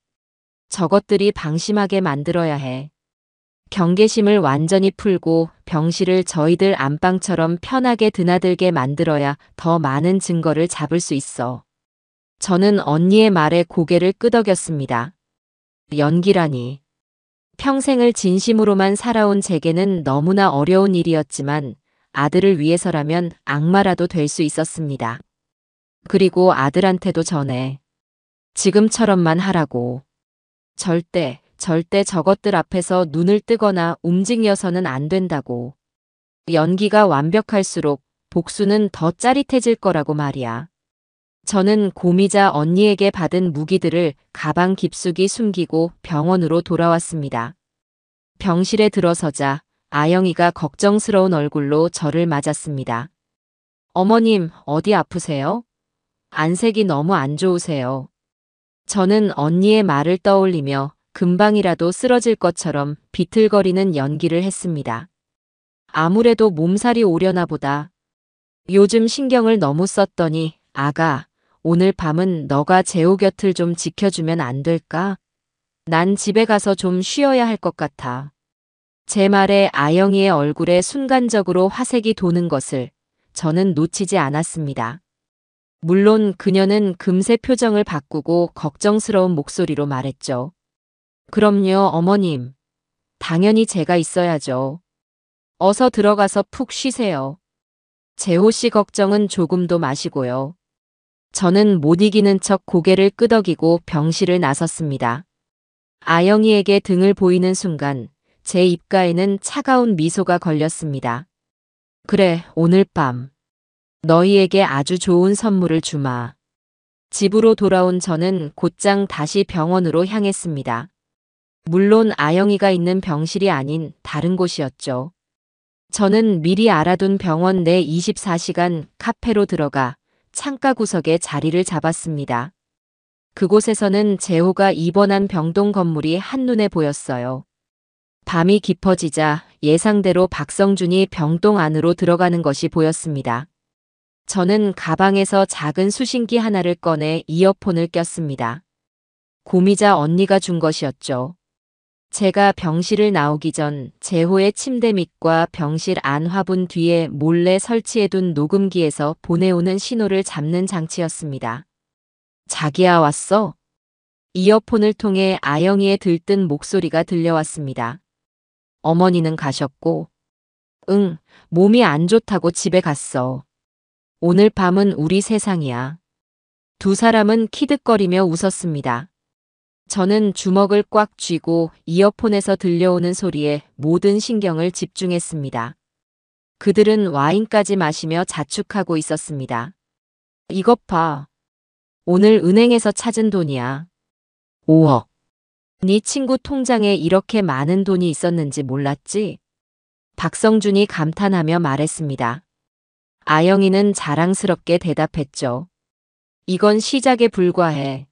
저것들이 방심하게 만들어야 해. 경계심을 완전히 풀고 병실을 저희들 안방처럼 편하게 드나들게 만들어야 더 많은 증거를 잡을 수 있어. 저는 언니의 말에 고개를 끄덕였습니다. 연기라니. 평생을 진심으로만 살아온 제게는 너무나 어려운 일이었지만 아들을 위해서라면 악마라도 될 수 있었습니다. 그리고 아들한테도 전해. 지금처럼만 하라고. 절대 저것들 앞에서 눈을 뜨거나 움직여서는 안 된다고. 연기가 완벽할수록 복수는 더 짜릿해질 거라고 말이야. 저는 고미자 언니에게 받은 무기들을 가방 깊숙이 숨기고 병원으로 돌아왔습니다. 병실에 들어서자 아영이가 걱정스러운 얼굴로 저를 맞았습니다. 어머님, 어디 아프세요? 안색이 너무 안 좋으세요. 저는 언니의 말을 떠올리며 금방이라도 쓰러질 것처럼 비틀거리는 연기를 했습니다. 아무래도 몸살이 오려나 보다. 요즘 신경을 너무 썼더니 아가, 오늘 밤은 너가 재호 곁을 좀 지켜주면 안 될까? 난 집에 가서 좀 쉬어야 할 것 같아. 제 말에 아영이의 얼굴에 순간적으로 화색이 도는 것을 저는 놓치지 않았습니다. 물론 그녀는 금세 표정을 바꾸고 걱정스러운 목소리로 말했죠. 그럼요, 어머님. 당연히 제가 있어야죠. 어서 들어가서 푹 쉬세요. 재호 씨 걱정은 조금도 마시고요. 저는 못 이기는 척 고개를 끄덕이고 병실을 나섰습니다. 아영이에게 등을 보이는 순간 제 입가에는 차가운 미소가 걸렸습니다. 그래, 오늘 밤 너희에게 아주 좋은 선물을 주마. 집으로 돌아온 저는 곧장 다시 병원으로 향했습니다. 물론 아영이가 있는 병실이 아닌 다른 곳이었죠. 저는 미리 알아둔 병원 내 24시간 카페로 들어가 창가 구석에 자리를 잡았습니다. 그곳에서는 재호가 입원한 병동 건물이 한눈에 보였어요. 밤이 깊어지자 예상대로 박성준이 병동 안으로 들어가는 것이 보였습니다. 저는 가방에서 작은 수신기 하나를 꺼내 이어폰을 꼈습니다. 고미자 언니가 준 것이었죠. 제가 병실을 나오기 전 재호의 침대 밑과 병실 안 화분 뒤에 몰래 설치해둔 녹음기에서 보내오는 신호를 잡는 장치였습니다. 자기야 왔어? 이어폰을 통해 아영이의 들뜬 목소리가 들려왔습니다. 어머니는 가셨고, 응, 몸이 안 좋다고 집에 갔어. 오늘 밤은 우리 세상이야. 두 사람은 키득거리며 웃었습니다. 저는 주먹을 꽉 쥐고 이어폰에서 들려오는 소리에 모든 신경을 집중했습니다. 그들은 와인까지 마시며 자축하고 있었습니다. 이것 봐. 오늘 은행에서 찾은 돈이야. 5억. 네 친구 통장에 이렇게 많은 돈이 있었는지 몰랐지? 박성준이 감탄하며 말했습니다. 아영이는 자랑스럽게 대답했죠. 이건 시작에 불과해.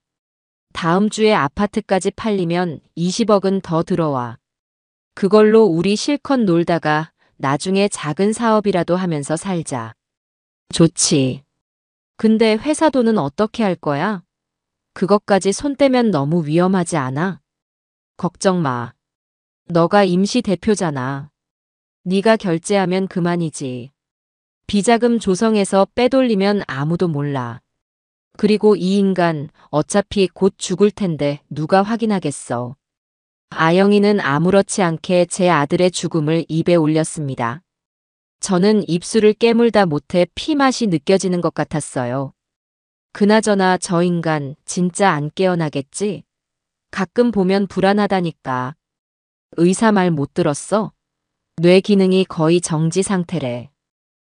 다음 주에 아파트까지 팔리면 20억은 더 들어와. 그걸로 우리 실컷 놀다가 나중에 작은 사업이라도 하면서 살자. 좋지. 근데 회사 돈은 어떻게 할 거야? 그것까지 손 떼면 너무 위험하지 않아? 걱정 마. 너가 임시 대표잖아. 네가 결제하면 그만이지. 비자금 조성해서 빼돌리면 아무도 몰라. 그리고 이 인간 어차피 곧 죽을 텐데 누가 확인하겠어. 아영이는 아무렇지 않게 제 아들의 죽음을 입에 올렸습니다. 저는 입술을 깨물다 못해 피맛이 느껴지는 것 같았어요. 그나저나 저 인간 진짜 안 깨어나겠지? 가끔 보면 불안하다니까. 의사 말 못 들었어? 뇌 기능이 거의 정지 상태래.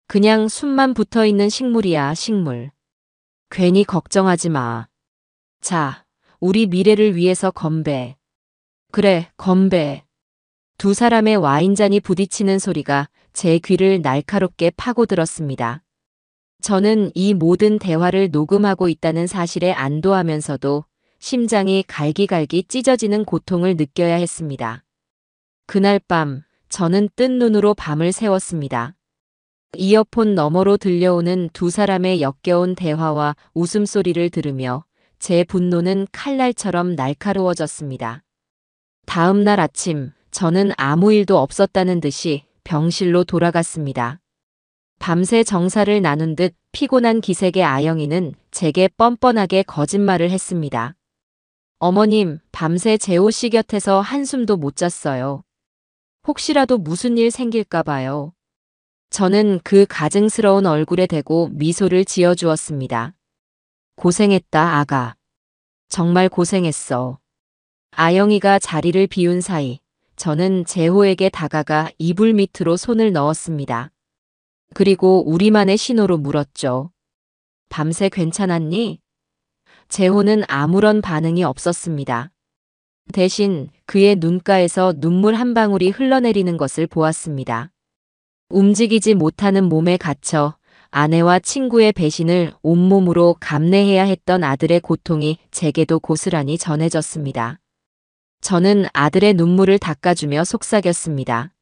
그냥 숨만 붙어 있는 식물이야, 식물. 괜히 걱정하지 마. 자, 우리 미래를 위해서 건배. 그래, 건배. 두 사람의 와인잔이 부딪히는 소리가 제 귀를 날카롭게 파고들었습니다. 저는 이 모든 대화를 녹음하고 있다는 사실에 안도하면서도 심장이 갈기갈기 찢어지는 고통을 느껴야 했습니다. 그날 밤, 저는 뜬 눈으로 밤을 새웠습니다. 이어폰 너머로 들려오는 두 사람의 역겨운 대화와 웃음소리를 들으며 제 분노는 칼날처럼 날카로워졌습니다. 다음 날 아침, 저는 아무 일도 없었다는 듯이 병실로 돌아갔습니다. 밤새 정사를 나눈 듯 피곤한 기색의 아영이는 제게 뻔뻔하게 거짓말을 했습니다. 어머님, 밤새 재호 씨 곁에서 한숨도 못 잤어요. 혹시라도 무슨 일 생길까 봐요. 저는 그 가증스러운 얼굴에 대고 미소를 지어주었습니다. 고생했다, 아가. 정말 고생했어. 아영이가 자리를 비운 사이 저는 재호에게 다가가 이불 밑으로 손을 넣었습니다. 그리고 우리만의 신호로 물었죠. 밤새 괜찮았니? 재호는 아무런 반응이 없었습니다. 대신 그의 눈가에서 눈물 한 방울이 흘러내리는 것을 보았습니다. 움직이지 못하는 몸에 갇혀 아내와 친구의 배신을 온몸으로 감내해야 했던 아들의 고통이 제게도 고스란히 전해졌습니다. 저는 아들의 눈물을 닦아주며 속삭였습니다.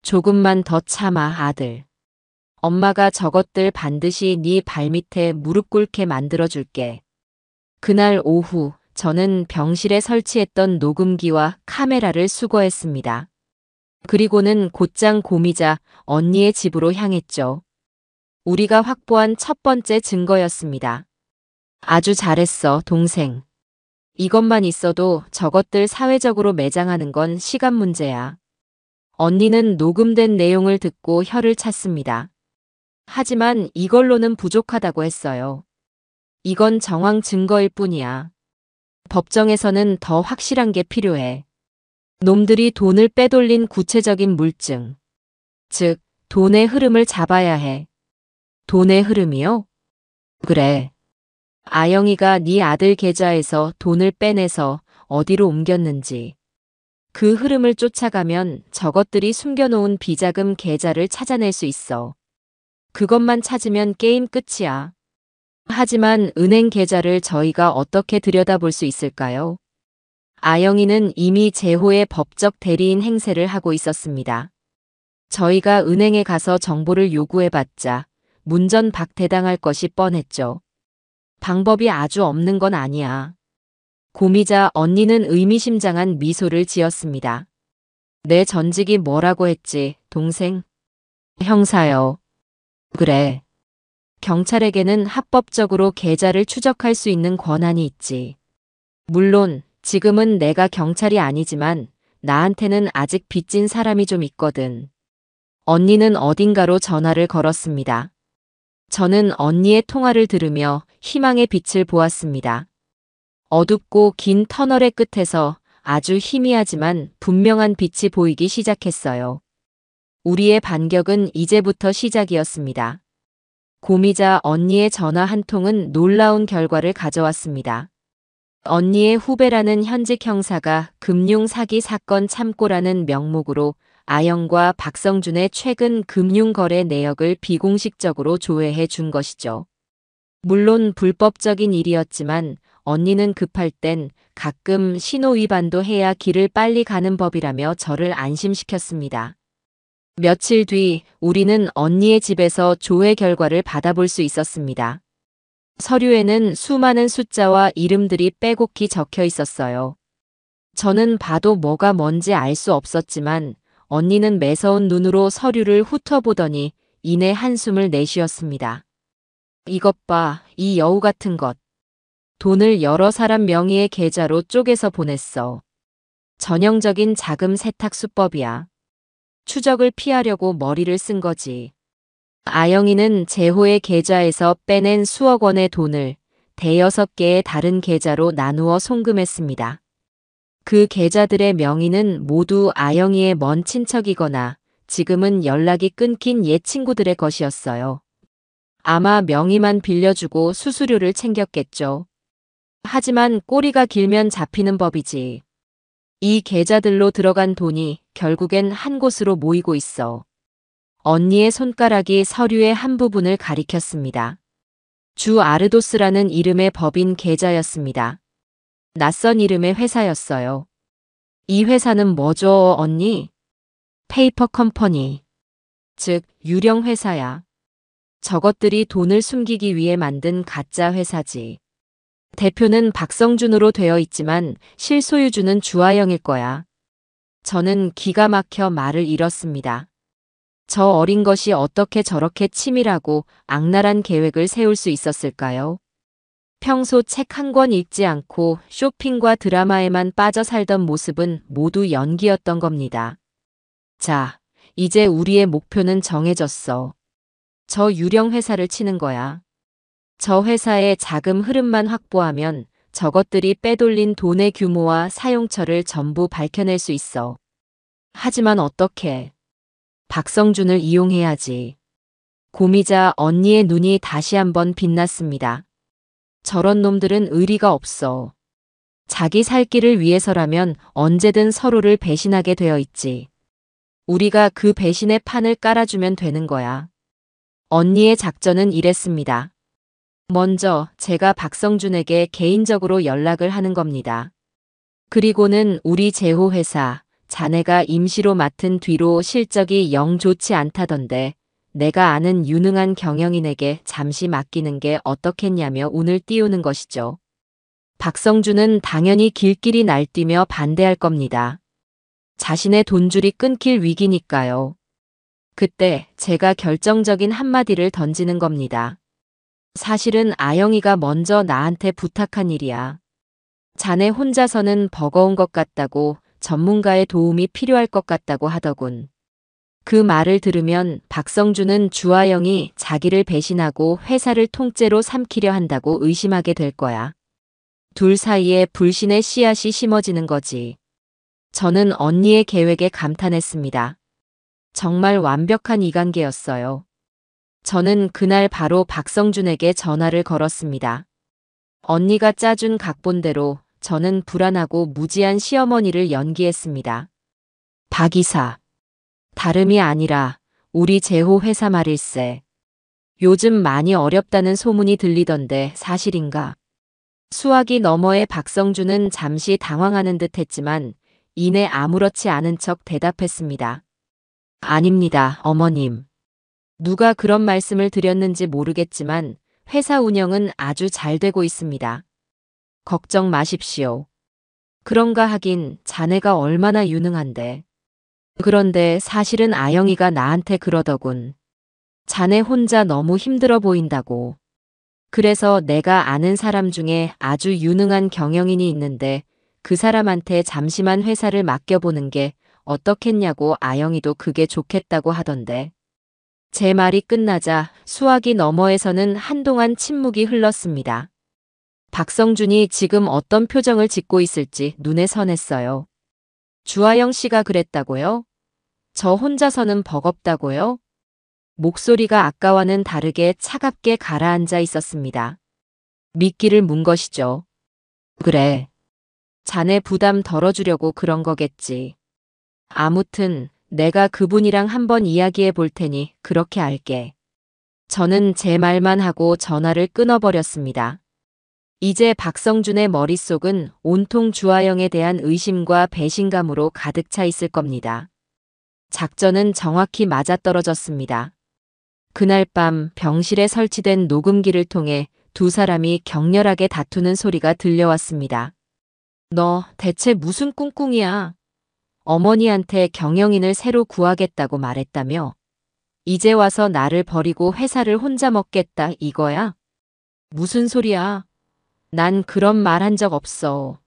조금만 더 참아, 아들. 엄마가 저것들 반드시 네 발밑에 무릎 꿇게 만들어줄게. 그날 오후 저는 병실에 설치했던 녹음기와 카메라를 수거했습니다. 그리고는 곧장 고미자 언니의 집으로 향했죠. 우리가 확보한 첫 번째 증거였습니다. 아주 잘했어, 동생. 이것만 있어도 저것들 사회적으로 매장하는 건 시간 문제야. 언니는 녹음된 내용을 듣고 혀를 찼습니다. 하지만 이걸로는 부족하다고 했어요. 이건 정황 증거일 뿐이야. 법정에서는 더 확실한 게 필요해. 놈들이 돈을 빼돌린 구체적인 물증. 즉, 돈의 흐름을 잡아야 해. 돈의 흐름이요? 그래. 아영이가 네 아들 계좌에서 돈을 빼내서 어디로 옮겼는지. 그 흐름을 쫓아가면 저것들이 숨겨놓은 비자금 계좌를 찾아낼 수 있어. 그것만 찾으면 게임 끝이야. 하지만 은행 계좌를 저희가 어떻게 들여다볼 수 있을까요? 아영이는 이미 재호의 법적 대리인 행세를 하고 있었습니다. 저희가 은행에 가서 정보를 요구해봤자 문전박대당할 것이 뻔했죠. 방법이 아주 없는 건 아니야. 고미자 언니는 의미심장한 미소를 지었습니다. 내 전직이 뭐라고 했지, 동생? 형사요. 그래. 경찰에게는 합법적으로 계좌를 추적할 수 있는 권한이 있지. 물론 지금은 내가 경찰이 아니지만 나한테는 아직 빚진 사람이 좀 있거든. 언니는 어딘가로 전화를 걸었습니다. 저는 언니의 통화를 들으며 희망의 빛을 보았습니다. 어둡고 긴 터널의 끝에서 아주 희미하지만 분명한 빛이 보이기 시작했어요. 우리의 반격은 이제부터 시작이었습니다. 고미자 언니의 전화 한 통은 놀라운 결과를 가져왔습니다. 언니의 후배라는 현직 형사가 금융 사기 사건 참고라는 명목으로 아영과 박성준의 최근 금융거래 내역을 비공식적으로 조회해 준 것이죠. 물론 불법적인 일이었지만 언니는 급할 땐 가끔 신호 위반도 해야 길을 빨리 가는 법이라며 저를 안심시켰습니다. 며칠 뒤 우리는 언니의 집에서 조회 결과를 받아볼 수 있었습니다. 서류에는 수많은 숫자와 이름들이 빼곡히 적혀 있었어요. 저는 봐도 뭐가 뭔지 알 수 없었지만 언니는 매서운 눈으로 서류를 훑어보더니 이내 한숨을 내쉬었습니다. 이것 봐, 이 여우 같은 것. 돈을 여러 사람 명의의 계좌로 쪼개서 보냈어. 전형적인 자금 세탁 수법이야. 추적을 피하려고 머리를 쓴 거지. 아영이는 재호의 계좌에서 빼낸 수억 원의 돈을 대여섯 개의 다른 계좌로 나누어 송금했습니다. 그 계좌들의 명의는 모두 아영이의 먼 친척이거나 지금은 연락이 끊긴 옛 친구들의 것이었어요. 아마 명의만 빌려주고 수수료를 챙겼겠죠. 하지만 꼬리가 길면 잡히는 법이지. 이 계좌들로 들어간 돈이 결국엔 한 곳으로 모이고 있어. 언니의 손가락이 서류의 한 부분을 가리켰습니다. 주 아르도스라는 이름의 법인 계좌였습니다. 낯선 이름의 회사였어요. 이 회사는 뭐죠, 언니? 페이퍼 컴퍼니. 즉 유령 회사야. 저것들이 돈을 숨기기 위해 만든 가짜 회사지. 대표는 박성준으로 되어 있지만 실소유주는 주하영일 거야. 저는 기가 막혀 말을 잃었습니다. 저 어린 것이 어떻게 저렇게 치밀하고 악랄한 계획을 세울 수 있었을까요? 평소 책 한 권 읽지 않고 쇼핑과 드라마에만 빠져 살던 모습은 모두 연기였던 겁니다. 자, 이제 우리의 목표는 정해졌어. 저 유령 회사를 치는 거야. 저 회사의 자금 흐름만 확보하면 저것들이 빼돌린 돈의 규모와 사용처를 전부 밝혀낼 수 있어. 하지만 어떻게? 박성준을 이용해야지. 고미자 언니의 눈이 다시 한번 빛났습니다. 저런 놈들은 의리가 없어. 자기 살 길을 위해서라면 언제든 서로를 배신하게 되어 있지. 우리가 그 배신의 판을 깔아주면 되는 거야. 언니의 작전은 이랬습니다. 먼저 제가 박성준에게 개인적으로 연락을 하는 겁니다. 그리고는 우리 제호 회사, 자네가 임시로 맡은 뒤로 실적이 영 좋지 않다던데 내가 아는 유능한 경영인에게 잠시 맡기는 게 어떻겠냐며 운을 띄우는 것이죠. 박성준은 당연히 길길이 날뛰며 반대할 겁니다. 자신의 돈줄이 끊길 위기니까요. 그때 제가 결정적인 한마디를 던지는 겁니다. 사실은 아영이가 먼저 나한테 부탁한 일이야. 자네 혼자서는 버거운 것 같다고 전문가의 도움이 필요할 것 같다고 하더군. 그 말을 들으면 박성준은 주하영이 자기를 배신하고 회사를 통째로 삼키려 한다고 의심하게 될 거야. 둘 사이에 불신의 씨앗이 심어지는 거지. 저는 언니의 계획에 감탄했습니다. 정말 완벽한 이관계였어요. 저는 그날 바로 박성준에게 전화를 걸었습니다. 언니가 짜준 각본대로 저는 불안하고 무지한 시어머니를 연기했습니다. 박 이사. 다름이 아니라 우리 제호 회사 말일세. 요즘 많이 어렵다는 소문이 들리던데 사실인가? 수화기 너머의 박성준은 잠시 당황하는 듯 했지만 이내 아무렇지 않은 척 대답했습니다. 아닙니다, 어머님. 누가 그런 말씀을 드렸는지 모르겠지만 회사 운영은 아주 잘 되고 있습니다. 걱정 마십시오. 그런가 하긴 자네가 얼마나 유능한데. 그런데 사실은 아영이가 나한테 그러더군. 자네 혼자 너무 힘들어 보인다고. 그래서 내가 아는 사람 중에 아주 유능한 경영인이 있는데 그 사람한테 잠시만 회사를 맡겨보는 게 어떻겠냐고 아영이도 그게 좋겠다고 하던데. 제 말이 끝나자 수화기 너머에서는 한동안 침묵이 흘렀습니다. 박성준이 지금 어떤 표정을 짓고 있을지 눈에 선했어요. 주하영 씨가 그랬다고요? 저 혼자서는 버겁다고요? 목소리가 아까와는 다르게 차갑게 가라앉아 있었습니다. 미끼를 문 것이죠. 그래. 자네 부담 덜어주려고 그런 거겠지. 아무튼 내가 그분이랑 한번 이야기해 볼 테니 그렇게 할게. 저는 제 말만 하고 전화를 끊어버렸습니다. 이제 박성준의 머릿속은 온통 주하영에 대한 의심과 배신감으로 가득 차 있을 겁니다. 작전은 정확히 맞아떨어졌습니다. 그날 밤 병실에 설치된 녹음기를 통해 두 사람이 격렬하게 다투는 소리가 들려왔습니다. 너 대체 무슨 꿍꿍이야? 어머니한테 경영인을 새로 구하겠다고 말했다며? 이제 와서 나를 버리고 회사를 혼자 먹겠다 이거야? 무슨 소리야? 난 그런 말 한 적 없어.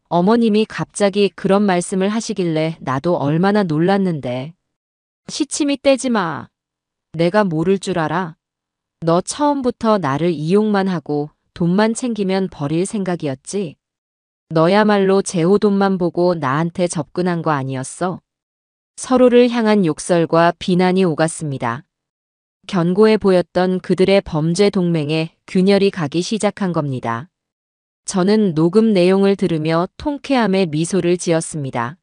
어머님이 갑자기 그런 말씀을 하시길래 나도 얼마나 놀랐는데. 시치미 떼지 마. 내가 모를 줄 알아? 너 처음부터 나를 이용만 하고 돈만 챙기면 버릴 생각이었지? 너야말로 제호 돈만 보고 나한테 접근한 거 아니었어? 서로를 향한 욕설과 비난이 오갔습니다. 견고해 보였던 그들의 범죄 동맹에 균열이 가기 시작한 겁니다. 저는 녹음 내용을 들으며 통쾌함에 미소를 지었습니다.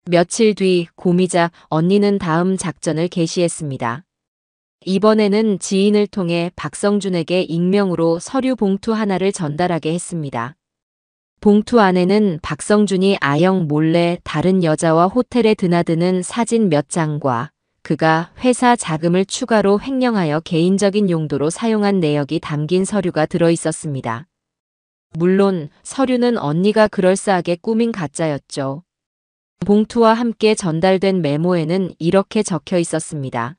며칠 뒤 고미자 언니는 다음 작전을 개시했습니다. 이번에는 지인을 통해 박성준에게 익명으로 서류 봉투 하나를 전달하게 했습니다. 봉투 안에는 박성준이 아영 몰래 다른 여자와 호텔에 드나드는 사진 몇 장과 그가 회사 자금을 추가로 횡령하여 개인적인 용도로 사용한 내역이 담긴 서류가 들어 있었습니다. 물론 서류는 언니가 그럴싸하게 꾸민 가짜였죠. 봉투와 함께 전달된 메모에는 이렇게 적혀 있었습니다.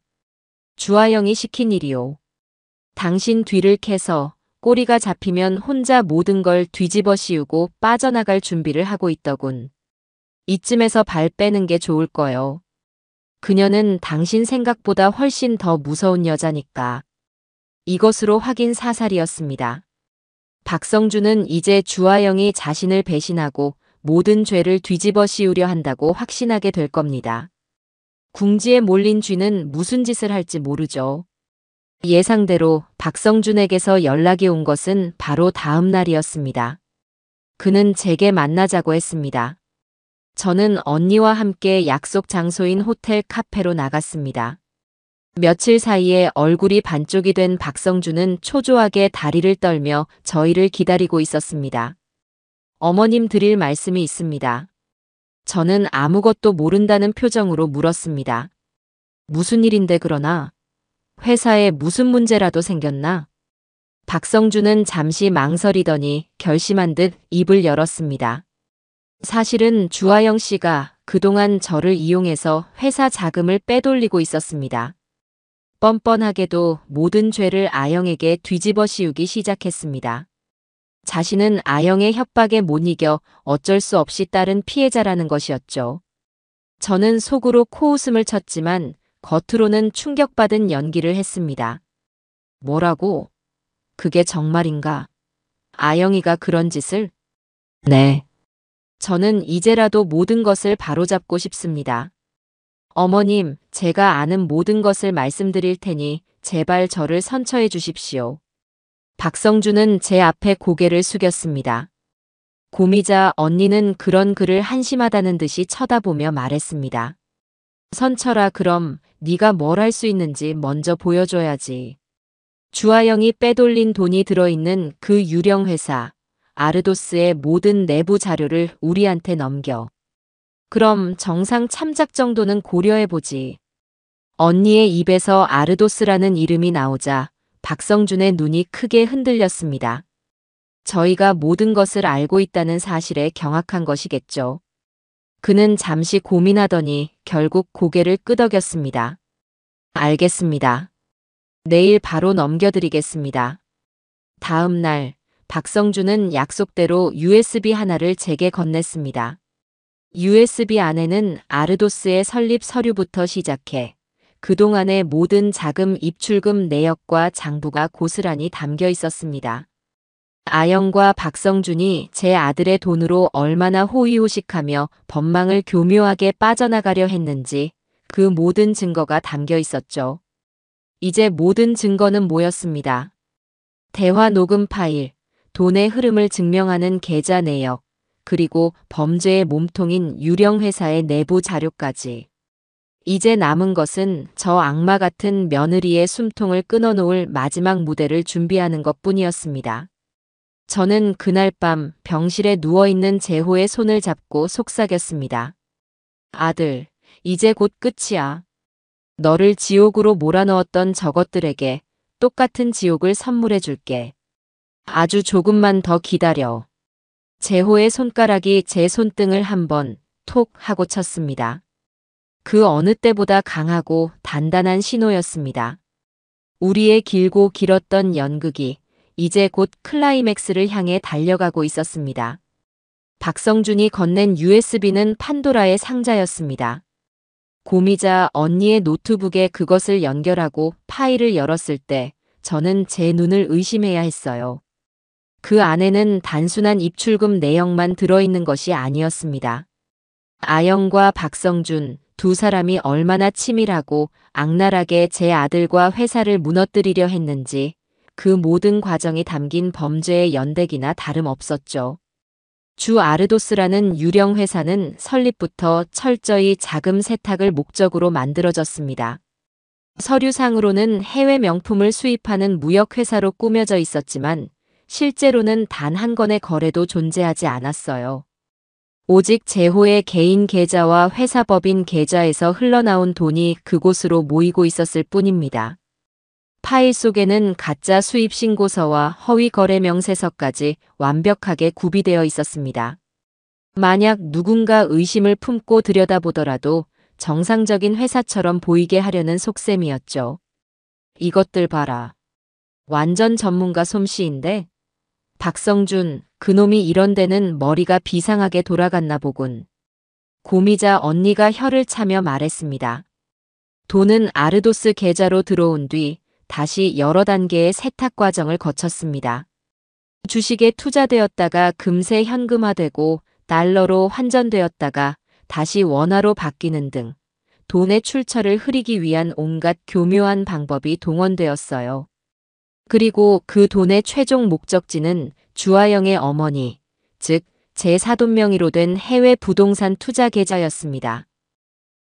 주하영이 시킨 일이요. 당신 뒤를 캐서 꼬리가 잡히면 혼자 모든 걸 뒤집어 씌우고 빠져나갈 준비를 하고 있더군. 이쯤에서 발 빼는 게 좋을 거요. 그녀는 당신 생각보다 훨씬 더 무서운 여자니까. 이것으로 확인 사살이었습니다. 박성준은 이제 주하영이 자신을 배신하고 모든 죄를 뒤집어 씌우려 한다고 확신하게 될 겁니다. 궁지에 몰린 쥐는 무슨 짓을 할지 모르죠. 예상대로 박성준에게서 연락이 온 것은 바로 다음 날이었습니다. 그는 제게 만나자고 했습니다. 저는 언니와 함께 약속 장소인 호텔 카페로 나갔습니다. 며칠 사이에 얼굴이 반쪽이 된 박성준은 초조하게 다리를 떨며 저희를 기다리고 있었습니다. 어머님 드릴 말씀이 있습니다. 저는 아무것도 모른다는 표정으로 물었습니다. 무슨 일인데 그러나? 회사에 무슨 문제라도 생겼나? 박성준은 잠시 망설이더니 결심한 듯 입을 열었습니다. 사실은 주하영 씨가 그동안 저를 이용해서 회사 자금을 빼돌리고 있었습니다. 뻔뻔하게도 모든 죄를 아영에게 뒤집어 씌우기 시작했습니다. 자신은 아영의 협박에 못 이겨 어쩔 수 없이 따른 피해자라는 것이었죠. 저는 속으로 코웃음을 쳤지만 겉으로는 충격받은 연기를 했습니다. 뭐라고? 그게 정말인가? 아영이가 그런 짓을? 네. 저는 이제라도 모든 것을 바로잡고 싶습니다. 어머님, 제가 아는 모든 것을 말씀드릴 테니 제발 저를 선처해 주십시오. 박성준은 제 앞에 고개를 숙였습니다. 고미자 언니는 그런 그를 한심하다는 듯이 쳐다보며 말했습니다. 선처라 그럼 네가 뭘 할 수 있는지 먼저 보여줘야지. 주하영이 빼돌린 돈이 들어있는 그 유령 회사 아르도스의 모든 내부 자료를 우리한테 넘겨. 그럼 정상 참작 정도는 고려해보지. 언니의 입에서 아르도스라는 이름이 나오자 박성준의 눈이 크게 흔들렸습니다. 저희가 모든 것을 알고 있다는 사실에 경악한 것이겠죠. 그는 잠시 고민하더니 결국 고개를 끄덕였습니다. 알겠습니다. 내일 바로 넘겨드리겠습니다. 다음 날 박성준은 약속대로 USB 하나를 제게 건넸습니다. USB 안에는 아르도스의 설립 서류부터 시작해 그동안의 모든 자금 입출금 내역과 장부가 고스란히 담겨 있었습니다. 아영과 박성준이 제 아들의 돈으로 얼마나 호의호식하며 법망을 교묘하게 빠져나가려 했는지 그 모든 증거가 담겨 있었죠. 이제 모든 증거는 모였습니다. 대화 녹음 파일, 돈의 흐름을 증명하는 계좌 내역, 그리고 범죄의 몸통인 유령 회사의 내부 자료까지. 이제 남은 것은 저 악마 같은 며느리의 숨통을 끊어놓을 마지막 무대를 준비하는 것뿐이었습니다. 저는 그날 밤 병실에 누워있는 재호의 손을 잡고 속삭였습니다. 아들, 이제 곧 끝이야. 너를 지옥으로 몰아넣었던 저것들에게 똑같은 지옥을 선물해 줄게. 아주 조금만 더 기다려. 재호의 손가락이 제 손등을 한번 톡 하고 쳤습니다. 그 어느 때보다 강하고 단단한 신호였습니다. 우리의 길고 길었던 연극이 이제 곧 클라이맥스를 향해 달려가고 있었습니다. 박성준이 건넨 USB는 판도라의 상자였습니다. 고미자 언니의 노트북에 그것을 연결하고 파일을 열었을 때 저는 제 눈을 의심해야 했어요. 그 안에는 단순한 입출금 내역만 들어있는 것이 아니었습니다. 아영과 박성준 두 사람이 얼마나 치밀하고 악랄하게 제 아들과 회사를 무너뜨리려 했는지 그 모든 과정이 담긴 범죄의 연대기나 다름없었죠. 주 아르도스라는 유령 회사는 설립부터 철저히 자금 세탁을 목적으로 만들어졌습니다. 서류상으로는 해외 명품을 수입하는 무역회사로 꾸며져 있었지만 실제로는 단 한 건의 거래도 존재하지 않았어요. 오직 재호의 개인 계좌와 회사법인 계좌에서 흘러나온 돈이 그곳으로 모이고 있었을 뿐입니다. 파일 속에는 가짜 수입 신고서와 허위 거래 명세서까지 완벽하게 구비되어 있었습니다. 만약 누군가 의심을 품고 들여다보더라도 정상적인 회사처럼 보이게 하려는 속셈이었죠. 이것들 봐라. 완전 전문가 솜씨인데? 박성준, 그놈이 이런 데는 머리가 비상하게 돌아갔나 보군. 고미자 언니가 혀를 차며 말했습니다. 돈은 아르도스 계좌로 들어온 뒤 다시 여러 단계의 세탁 과정을 거쳤습니다. 주식에 투자되었다가 금세 현금화되고 달러로 환전되었다가 다시 원화로 바뀌는 등 돈의 출처를 흐리기 위한 온갖 교묘한 방법이 동원되었어요. 그리고 그 돈의 최종 목적지는 주아영의 어머니, 즉 제 사돈 명의로 된 해외 부동산 투자 계좌였습니다.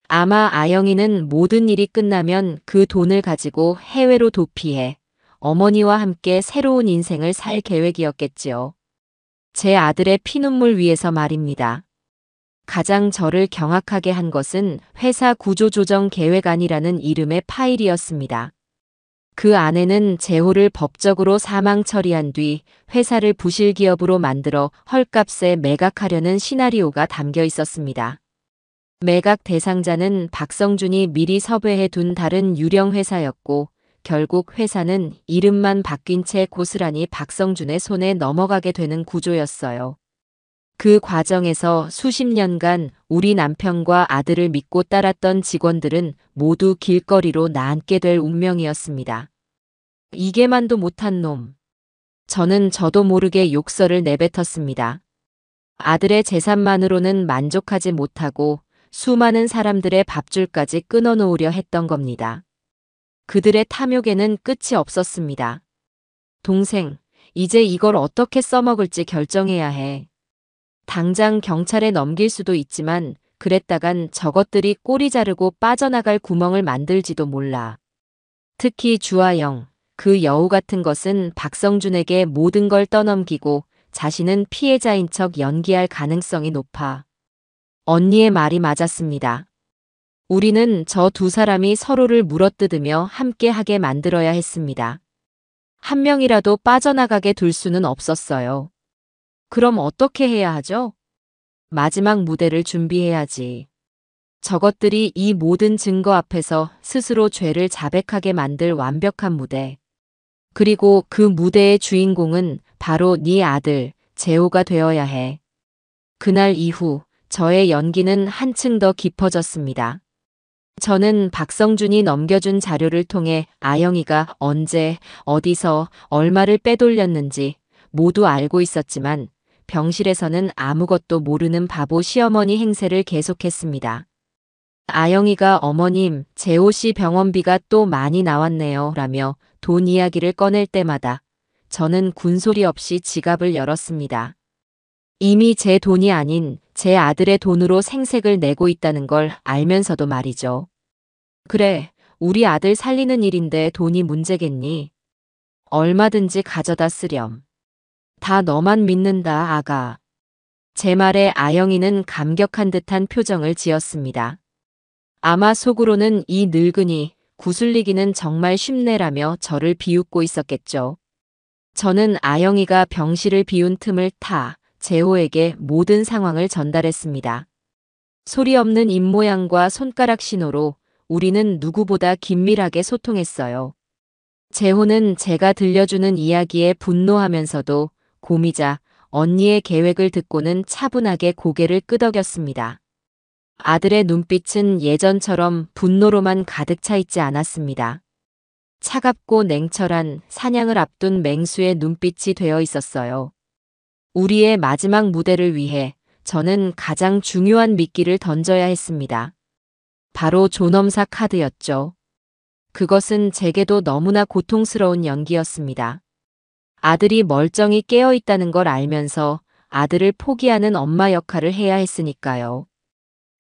아마 아영이는 모든 일이 끝나면 그 돈을 가지고 해외로 도피해 어머니와 함께 새로운 인생을 살 계획이었겠지요. 제 아들의 피눈물 위에서 말입니다. 가장 저를 경악하게 한 것은 회사 구조조정 계획안이라는 이름의 파일이었습니다. 그 안에는 재호를 법적으로 사망 처리한 뒤 회사를 부실기업으로 만들어 헐값에 매각하려는 시나리오가 담겨 있었습니다. 매각 대상자는 박성준이 미리 섭외해 둔 다른 유령 회사였고 결국 회사는 이름만 바뀐 채 고스란히 박성준의 손에 넘어가게 되는 구조였어요. 그 과정에서 수십 년간 우리 남편과 아들을 믿고 따랐던 직원들은 모두 길거리로 나앉게 될 운명이었습니다. 이게만도 못한 놈. 저는 저도 모르게 욕설을 내뱉었습니다. 아들의 재산만으로는 만족하지 못하고 수많은 사람들의 밥줄까지 끊어놓으려 했던 겁니다. 그들의 탐욕에는 끝이 없었습니다. 동생, 이제 이걸 어떻게 써먹을지 결정해야 해. 당장 경찰에 넘길 수도 있지만 그랬다간 저것들이 꼬리 자르고 빠져나갈 구멍을 만들지도 몰라. 특히 주아영, 그 여우 같은 것은 박성준에게 모든 걸 떠넘기고 자신은 피해자인 척 연기할 가능성이 높아. 언니의 말이 맞았습니다. 우리는 저 두 사람이 서로를 물어뜯으며 함께하게 만들어야 했습니다. 한 명이라도 빠져나가게 둘 수는 없었어요. 그럼 어떻게 해야 하죠? 마지막 무대를 준비해야지. 저것들이 이 모든 증거 앞에서 스스로 죄를 자백하게 만들 완벽한 무대. 그리고 그 무대의 주인공은 바로 네 아들, 재호가 되어야 해. 그날 이후 저의 연기는 한층 더 깊어졌습니다. 저는 박성준이 넘겨준 자료를 통해 아영이가 언제, 어디서, 얼마를 빼돌렸는지 모두 알고 있었지만 병실에서는 아무것도 모르는 바보 시어머니 행세를 계속했습니다. 아영이가 어머님, 재호 씨 병원비가 또 많이 나왔네요 라며 돈 이야기를 꺼낼 때마다 저는 군소리 없이 지갑을 열었습니다. 이미 제 돈이 아닌 제 아들의 돈으로 생색을 내고 있다는 걸 알면서도 말이죠. 그래, 우리 아들 살리는 일인데 돈이 문제겠니? 얼마든지 가져다 쓰렴. 다 너만 믿는다, 아가. 제 말에 아영이는 감격한 듯한 표정을 지었습니다. 아마 속으로는 이 늙은이 구슬리기는 정말 쉽네라며 저를 비웃고 있었겠죠. 저는 아영이가 병실을 비운 틈을 타 재호에게 모든 상황을 전달했습니다. 소리 없는 입모양과 손가락 신호로 우리는 누구보다 긴밀하게 소통했어요. 재호는 제가 들려주는 이야기에 분노하면서도 고미자 언니의 계획을 듣고는 차분하게 고개를 끄덕였습니다. 아들의 눈빛은 예전처럼 분노로만 가득 차 있지 않았습니다. 차갑고 냉철한 사냥을 앞둔 맹수의 눈빛이 되어 있었어요. 우리의 마지막 무대를 위해 저는 가장 중요한 미끼를 던져야 했습니다. 바로 존엄사 카드였죠. 그것은 제게도 너무나 고통스러운 연기였습니다. 아들이 멀쩡히 깨어있다는 걸 알면서 아들을 포기하는 엄마 역할을 해야 했으니까요.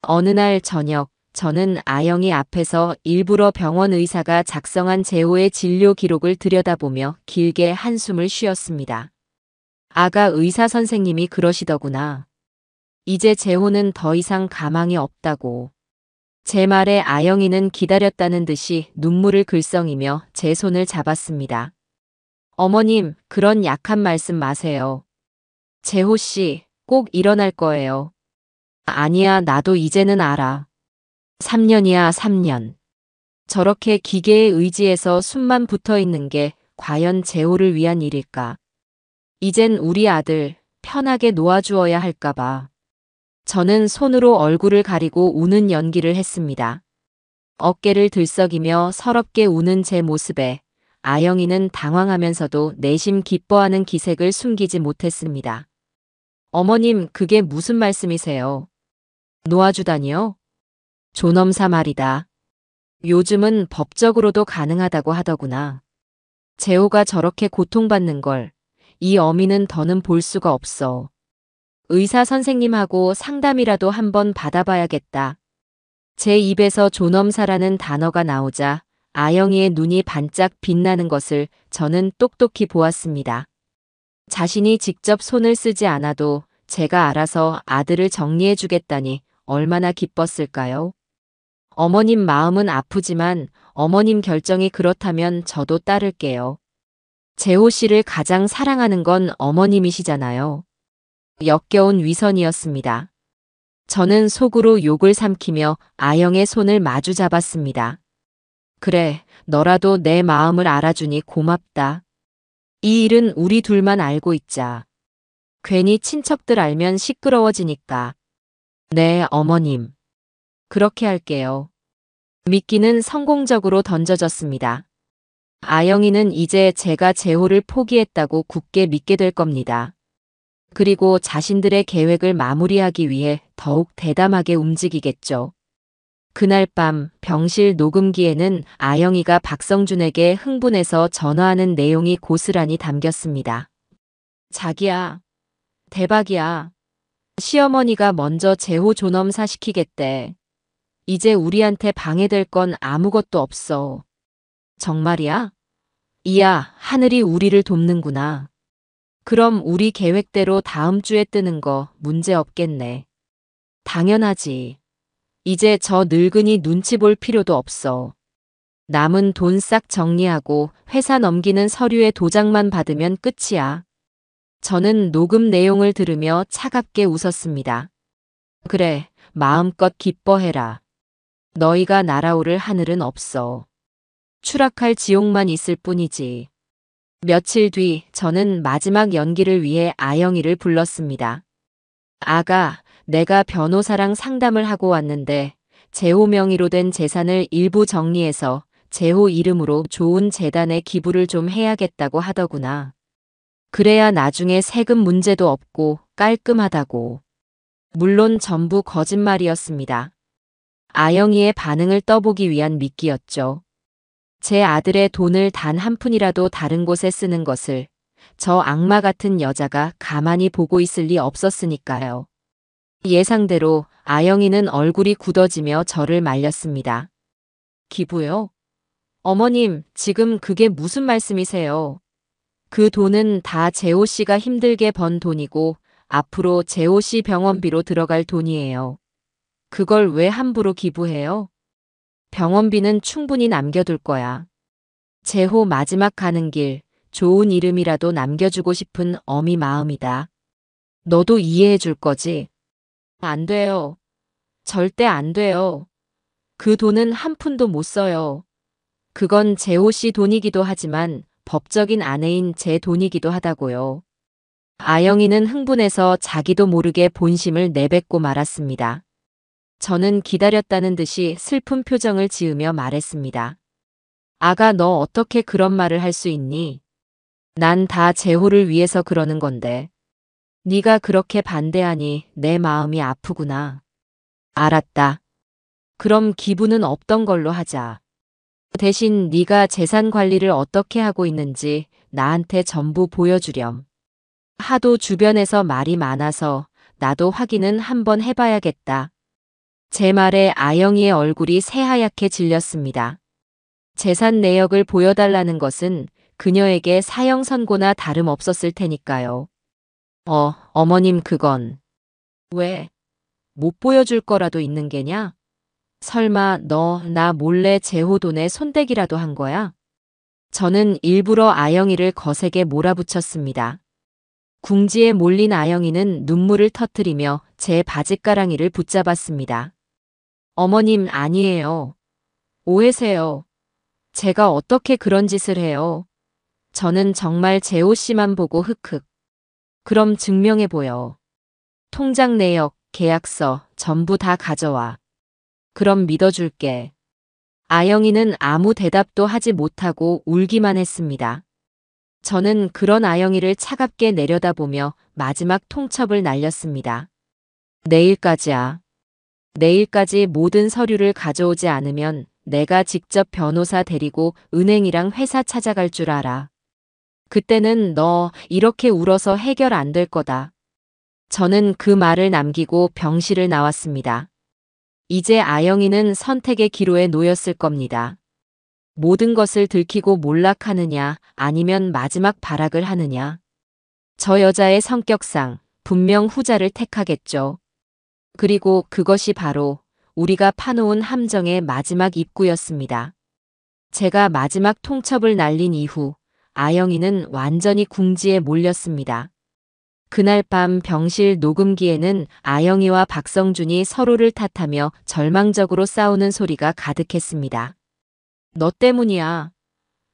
어느 날 저녁, 저는 아영이 앞에서 일부러 병원 의사가 작성한 재호의 진료 기록을 들여다보며 길게 한숨을 쉬었습니다. 아가 의사 선생님이 그러시더구나. 이제 재호는 더 이상 가망이 없다고. 제 말에 아영이는 기다렸다는 듯이 눈물을 글썽이며 제 손을 잡았습니다. 어머님, 그런 약한 말씀 마세요. 재호 씨, 꼭 일어날 거예요. 아니야, 나도 이제는 알아. 3년이야, 3년. 저렇게 기계에 의지해서 숨만 붙어 있는 게 과연 재호를 위한 일일까? 이젠 우리 아들 편하게 놓아주어야 할까봐. 저는 손으로 얼굴을 가리고 우는 연기를 했습니다. 어깨를 들썩이며 서럽게 우는 제 모습에 아영이는 당황하면서도 내심 기뻐하는 기색을 숨기지 못했습니다. 어머님, 그게 무슨 말씀이세요? 놓아주다니요? 존엄사 말이다. 요즘은 법적으로도 가능하다고 하더구나. 재호가 저렇게 고통받는 걸 이 어미는 더는 볼 수가 없어. 의사 선생님하고 상담이라도 한번 받아봐야겠다. 제 입에서 존엄사라는 단어가 나오자 아영이의 눈이 반짝 빛나는 것을 저는 똑똑히 보았습니다. 자신이 직접 손을 쓰지 않아도 제가 알아서 아들을 정리해 주겠다니 얼마나 기뻤을까요? 어머님 마음은 아프지만 어머님 결정이 그렇다면 저도 따를게요. 재호 씨를 가장 사랑하는 건 어머님이시잖아요. 역겨운 위선이었습니다. 저는 속으로 욕을 삼키며 아영의 손을 마주 잡았습니다. 그래, 너라도 내 마음을 알아주니 고맙다. 이 일은 우리 둘만 알고 있자. 괜히 친척들 알면 시끄러워지니까. 네, 어머님. 그렇게 할게요. 미끼는 성공적으로 던져졌습니다. 아영이는 이제 제가 재호를 포기했다고 굳게 믿게 될 겁니다. 그리고 자신들의 계획을 마무리하기 위해 더욱 대담하게 움직이겠죠. 그날 밤 병실 녹음기에는 아영이가 박성준에게 흥분해서 전화하는 내용이 고스란히 담겼습니다. 자기야, 대박이야. 시어머니가 먼저 재호 존엄사 시키겠대. 이제 우리한테 방해될 건 아무것도 없어. 정말이야? 이야, 하늘이 우리를 돕는구나. 그럼 우리 계획대로 다음 주에 뜨는 거 문제 없겠네. 당연하지. 이제 저 늙은이 눈치 볼 필요도 없어. 남은 돈 싹 정리하고 회사 넘기는 서류의 도장만 받으면 끝이야. 저는 녹음 내용을 들으며 차갑게 웃었습니다. 그래, 마음껏 기뻐해라. 너희가 날아오를 하늘은 없어. 추락할 지옥만 있을 뿐이지. 며칠 뒤 저는 마지막 연기를 위해 아영이를 불렀습니다. 아가, 내가 변호사랑 상담을 하고 왔는데 재호 명의로 된 재산을 일부 정리해서 재호 이름으로 좋은 재단에 기부를 좀 해야겠다고 하더구나. 그래야 나중에 세금 문제도 없고 깔끔하다고. 물론 전부 거짓말이었습니다. 아영이의 반응을 떠보기 위한 미끼였죠. 제 아들의 돈을 단 한 푼이라도 다른 곳에 쓰는 것을 저 악마 같은 여자가 가만히 보고 있을 리 없었으니까요. 예상대로 아영이는 얼굴이 굳어지며 저를 말렸습니다. 기부요? 어머님, 지금 그게 무슨 말씀이세요? 그 돈은 다 재호 씨가 힘들게 번 돈이고 앞으로 재호 씨 병원비로 들어갈 돈이에요. 그걸 왜 함부로 기부해요? 병원비는 충분히 남겨둘 거야. 재호 마지막 가는 길, 좋은 이름이라도 남겨주고 싶은 어미 마음이다. 너도 이해해 줄 거지? 안 돼요. 절대 안 돼요. 그 돈은 한 푼도 못 써요. 그건 재호 씨 돈이기도 하지만 법적인 아내인 제 돈이기도 하다고요. 아영이는 흥분해서 자기도 모르게 본심을 내뱉고 말았습니다. 저는 기다렸다는 듯이 슬픈 표정을 지으며 말했습니다. 아가, 너 어떻게 그런 말을 할 수 있니? 난 다 재호를 위해서 그러는 건데. 네가 그렇게 반대하니 내 마음이 아프구나. 알았다. 그럼 기부는 없던 걸로 하자. 대신 네가 재산 관리를 어떻게 하고 있는지 나한테 전부 보여주렴. 하도 주변에서 말이 많아서 나도 확인은 한번 해봐야겠다. 제 말에 아영이의 얼굴이 새하얗게 질렸습니다. 재산 내역을 보여달라는 것은 그녀에게 사형 선고나 다름없었을 테니까요. 어머님 그건. 왜? 못 보여줄 거라도 있는 게냐? 설마 너 나 몰래 재호 돈에 손대기라도 한 거야? 저는 일부러 아영이를 거세게 몰아붙였습니다. 궁지에 몰린 아영이는 눈물을 터뜨리며 제 바짓가랑이를 붙잡았습니다. 어머님, 아니에요. 오해세요. 제가 어떻게 그런 짓을 해요? 저는 정말 재호 씨만 보고 흑흑. 그럼 증명해 보여. 통장 내역, 계약서 전부 다 가져와. 그럼 믿어줄게. 아영이는 아무 대답도 하지 못하고 울기만 했습니다. 저는 그런 아영이를 차갑게 내려다보며 마지막 통첩을 날렸습니다. 내일까지야. 내일까지 모든 서류를 가져오지 않으면 내가 직접 변호사 데리고 은행이랑 회사 찾아갈 줄 알아. 그때는 너 이렇게 울어서 해결 안 될 거다. 저는 그 말을 남기고 병실을 나왔습니다. 이제 아영이는 선택의 기로에 놓였을 겁니다. 모든 것을 들키고 몰락하느냐 아니면 마지막 발악을 하느냐. 저 여자의 성격상 분명 후자를 택하겠죠. 그리고 그것이 바로 우리가 파놓은 함정의 마지막 입구였습니다. 제가 마지막 통첩을 날린 이후 아영이는 완전히 궁지에 몰렸습니다. 그날 밤 병실 녹음기에는 아영이와 박성준이 서로를 탓하며 절망적으로 싸우는 소리가 가득했습니다. 너 때문이야.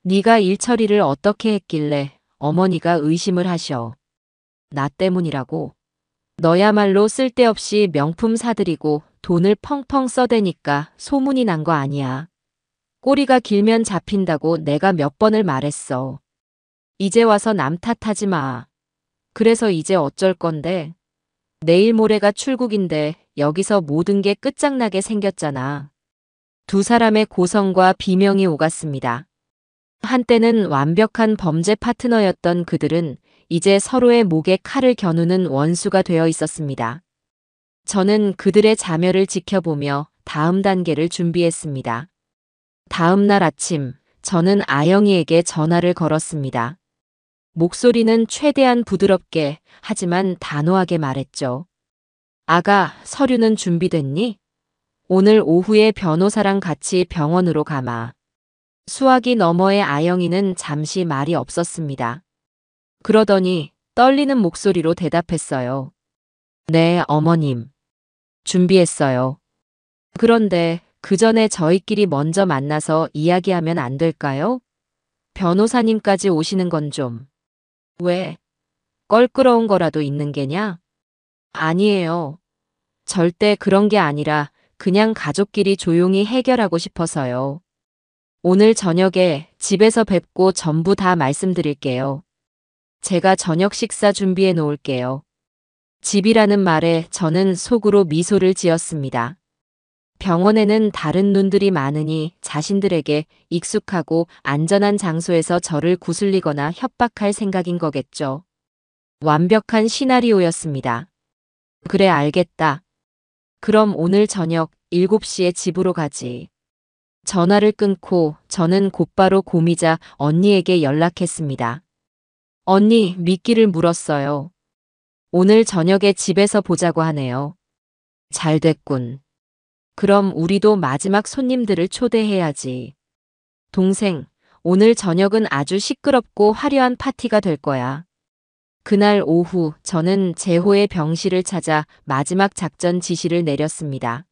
네가 일 처리를 어떻게 했길래 어머니가 의심을 하셔. 나 때문이라고. 너야말로 쓸데없이 명품 사들이고 돈을 펑펑 써대니까 소문이 난 거 아니야. 꼬리가 길면 잡힌다고 내가 몇 번을 말했어. 이제 와서 남 탓하지 마. 그래서 이제 어쩔 건데? 내일 모레가 출국인데 여기서 모든 게 끝장나게 생겼잖아. 두 사람의 고성과 비명이 오갔습니다. 한때는 완벽한 범죄 파트너였던 그들은 이제 서로의 목에 칼을 겨누는 원수가 되어 있었습니다. 저는 그들의 자멸을 지켜보며 다음 단계를 준비했습니다. 다음 날 아침, 저는 아영이에게 전화를 걸었습니다. 목소리는 최대한 부드럽게 하지만 단호하게 말했죠. 아가, 서류는 준비됐니? 오늘 오후에 변호사랑 같이 병원으로 가마. 수화기 너머의 아영이는 잠시 말이 없었습니다. 그러더니 떨리는 목소리로 대답했어요. 네, 어머님. 준비했어요. 그런데 그 전에 저희끼리 먼저 만나서 이야기하면 안 될까요? 변호사님까지 오시는 건 좀. 왜? 껄끄러운 거라도 있는 게냐? 아니에요. 절대 그런 게 아니라 그냥 가족끼리 조용히 해결하고 싶어서요. 오늘 저녁에 집에서 뵙고 전부 다 말씀드릴게요. 제가 저녁 식사 준비해 놓을게요. 집이라는 말에 저는 속으로 미소를 지었습니다. 병원에는 다른 눈들이 많으니 자신들에게 익숙하고 안전한 장소에서 저를 구슬리거나 협박할 생각인 거겠죠. 완벽한 시나리오였습니다. 그래, 알겠다. 그럼 오늘 저녁 7시에 집으로 가지. 전화를 끊고 저는 곧바로 고미자 언니에게 연락했습니다. 언니, 미끼를 물었어요. 오늘 저녁에 집에서 보자고 하네요. 잘 됐군. 그럼 우리도 마지막 손님들을 초대해야지. 동생, 오늘 저녁은 아주 시끄럽고 화려한 파티가 될 거야. 그날 오후 저는 재호의 병실을 찾아 마지막 작전 지시를 내렸습니다.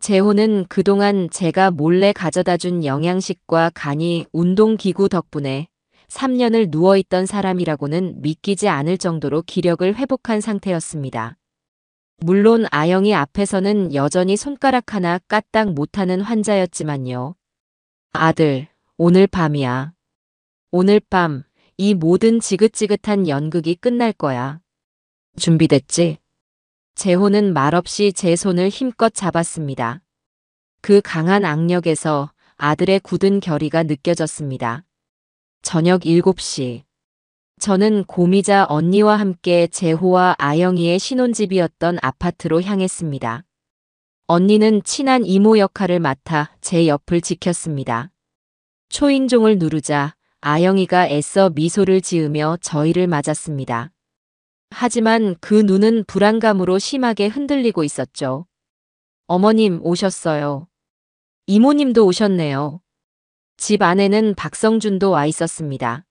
재호는 그동안 제가 몰래 가져다 준 영양식과 간이 운동기구 덕분에 3년을 누워있던 사람이라고는 믿기지 않을 정도로 기력을 회복한 상태였습니다. 물론 아영이 앞에서는 여전히 손가락 하나 까딱 못하는 환자였지만요. 아들, 오늘 밤이야. 오늘 밤 이 모든 지긋지긋한 연극이 끝날 거야. 준비됐지? 재호는 말없이 제 손을 힘껏 잡았습니다. 그 강한 악력에서 아들의 굳은 결의가 느껴졌습니다. 저녁 7시. 저는 고미자 언니와 함께 재호와 아영이의 신혼집이었던 아파트로 향했습니다. 언니는 친한 이모 역할을 맡아 제 옆을 지켰습니다. 초인종을 누르자 아영이가 애써 미소를 지으며 저희를 맞았습니다. 하지만 그 눈은 불안감으로 심하게 흔들리고 있었죠. 어머님 오셨어요. 이모님도 오셨네요. 집 안에는 박성준도 와 있었습니다.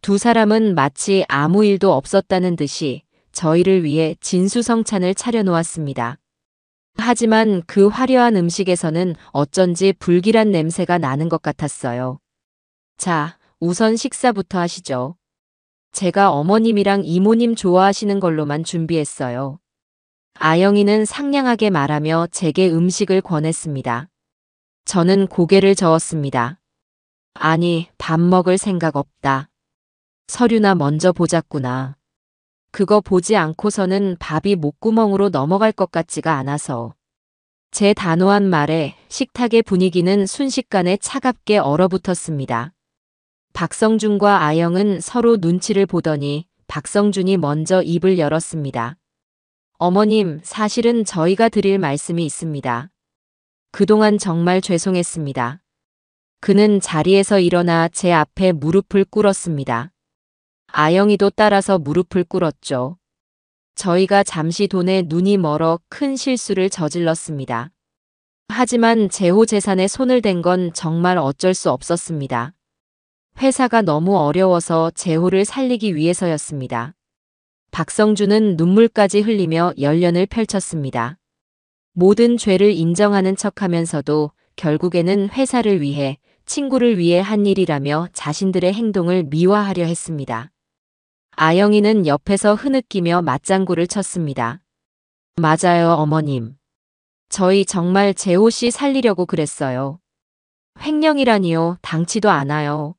두 사람은 마치 아무 일도 없었다는 듯이 저희를 위해 진수성찬을 차려놓았습니다. 하지만 그 화려한 음식에서는 어쩐지 불길한 냄새가 나는 것 같았어요. 자, 우선 식사부터 하시죠. 제가 어머님이랑 이모님 좋아하시는 걸로만 준비했어요. 아영이는 상냥하게 말하며 제게 음식을 권했습니다. 저는 고개를 저었습니다. 아니, 밥 먹을 생각 없다. 서류나 먼저 보자꾸나. 그거 보지 않고서는 밥이 목구멍으로 넘어갈 것 같지가 않아서. 제 단호한 말에 식탁의 분위기는 순식간에 차갑게 얼어붙었습니다. 박성준과 아영은 서로 눈치를 보더니 박성준이 먼저 입을 열었습니다. 어머님, 사실은 저희가 드릴 말씀이 있습니다. 그동안 정말 죄송했습니다. 그는 자리에서 일어나 제 앞에 무릎을 꿇었습니다. 아영이도 따라서 무릎을 꿇었죠. 저희가 잠시 돈에 눈이 멀어 큰 실수를 저질렀습니다. 하지만 제호 재산에 손을 댄 건 정말 어쩔 수 없었습니다. 회사가 너무 어려워서 제호를 살리기 위해서였습니다. 박성준은 눈물까지 흘리며 열연을 펼쳤습니다. 모든 죄를 인정하는 척하면서도 결국에는 회사를 위해, 친구를 위해 한 일이라며 자신들의 행동을 미화하려 했습니다. 아영이는 옆에서 흐느끼며 맞장구를 쳤습니다. 맞아요, 어머님. 저희 정말 제호 씨 살리려고 그랬어요. 횡령이라니요, 당치도 않아요.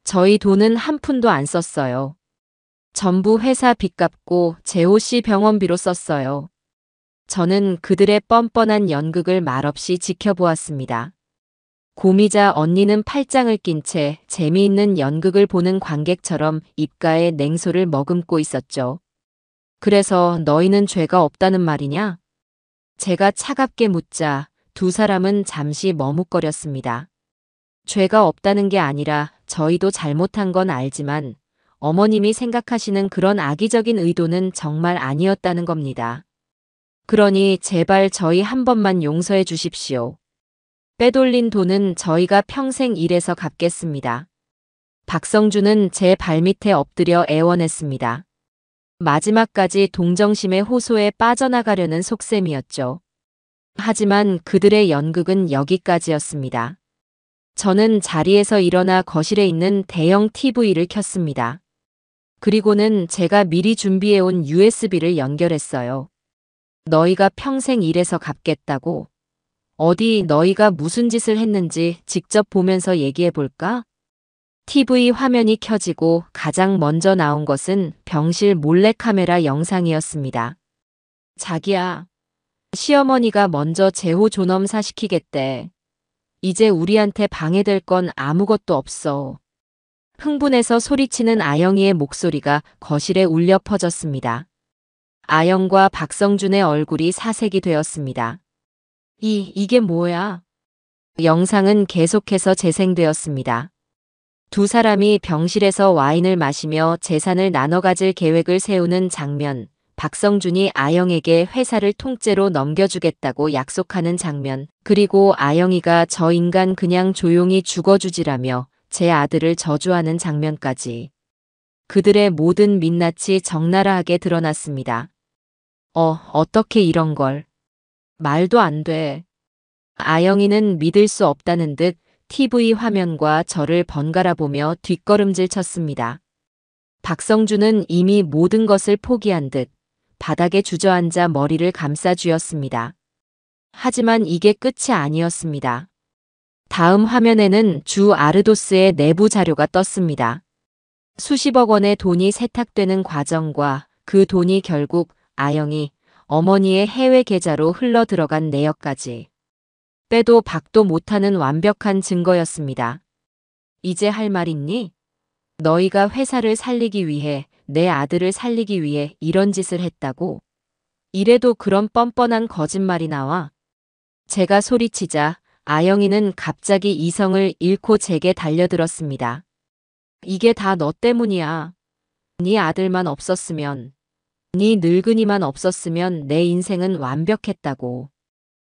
저희 돈은 한 푼도 안 썼어요. 전부 회사 빚 갚고 제호 씨 병원비로 썼어요. 저는 그들의 뻔뻔한 연극을 말없이 지켜보았습니다. 고미자 언니는 팔짱을 낀 채 재미있는 연극을 보는 관객처럼 입가에 냉소를 머금고 있었죠. 그래서 너희는 죄가 없다는 말이냐? 제가 차갑게 묻자 두 사람은 잠시 머뭇거렸습니다. 죄가 없다는 게 아니라 저희도 잘못한 건 알지만 어머님이 생각하시는 그런 악의적인 의도는 정말 아니었다는 겁니다. 그러니 제발 저희 한 번만 용서해 주십시오. 빼돌린 돈은 저희가 평생 일해서 갚겠습니다. 박성준은 제 발밑에 엎드려 애원했습니다. 마지막까지 동정심의 호소에 빠져나가려는 속셈이었죠. 하지만 그들의 연극은 여기까지였습니다. 저는 자리에서 일어나 거실에 있는 대형 TV를 켰습니다. 그리고는 제가 미리 준비해온 USB를 연결했어요. 너희가 평생 일해서 갚겠다고? 어디 너희가 무슨 짓을 했는지 직접 보면서 얘기해 볼까? TV 화면이 켜지고 가장 먼저 나온 것은 병실 몰래카메라 영상이었습니다. 자기야, 시어머니가 먼저 제호 존엄사 시키겠대. 이제 우리한테 방해될 건 아무것도 없어. 흥분해서 소리치는 아영이의 목소리가 거실에 울려 퍼졌습니다. 아영과 박성준의 얼굴이 사색이 되었습니다. 이게 뭐야? 영상은 계속해서 재생되었습니다. 두 사람이 병실에서 와인을 마시며 재산을 나눠 가질 계획을 세우는 장면, 박성준이 아영에게 회사를 통째로 넘겨주겠다고 약속하는 장면, 그리고 아영이가 저 인간 그냥 조용히 죽어주지라며 제 아들을 저주하는 장면까지. 그들의 모든 민낯이 적나라하게 드러났습니다. 어떻게 이런 걸. 말도 안 돼. 아영이는 믿을 수 없다는 듯 TV 화면과 저를 번갈아 보며 뒷걸음질 쳤습니다. 박성준은 이미 모든 것을 포기한 듯 바닥에 주저앉아 머리를 감싸 쥐었습니다. 하지만 이게 끝이 아니었습니다. 다음 화면에는 주 아르도스의 내부 자료가 떴습니다. 수십억 원의 돈이 세탁되는 과정과 그 돈이 결국 아영이 어머니의 해외 계좌로 흘러 들어간 내역까지. 빼도 박도 못하는 완벽한 증거였습니다. 이제 할 말 있니? 너희가 회사를 살리기 위해, 내 아들을 살리기 위해 이런 짓을 했다고? 이래도 그런 뻔뻔한 거짓말이 나와? 제가 소리치자 아영이는 갑자기 이성을 잃고 제게 달려들었습니다. 이게 다 너 때문이야. 네 아들만 없었으면 네 늙은이만 없었으면 내 인생은 완벽했다고.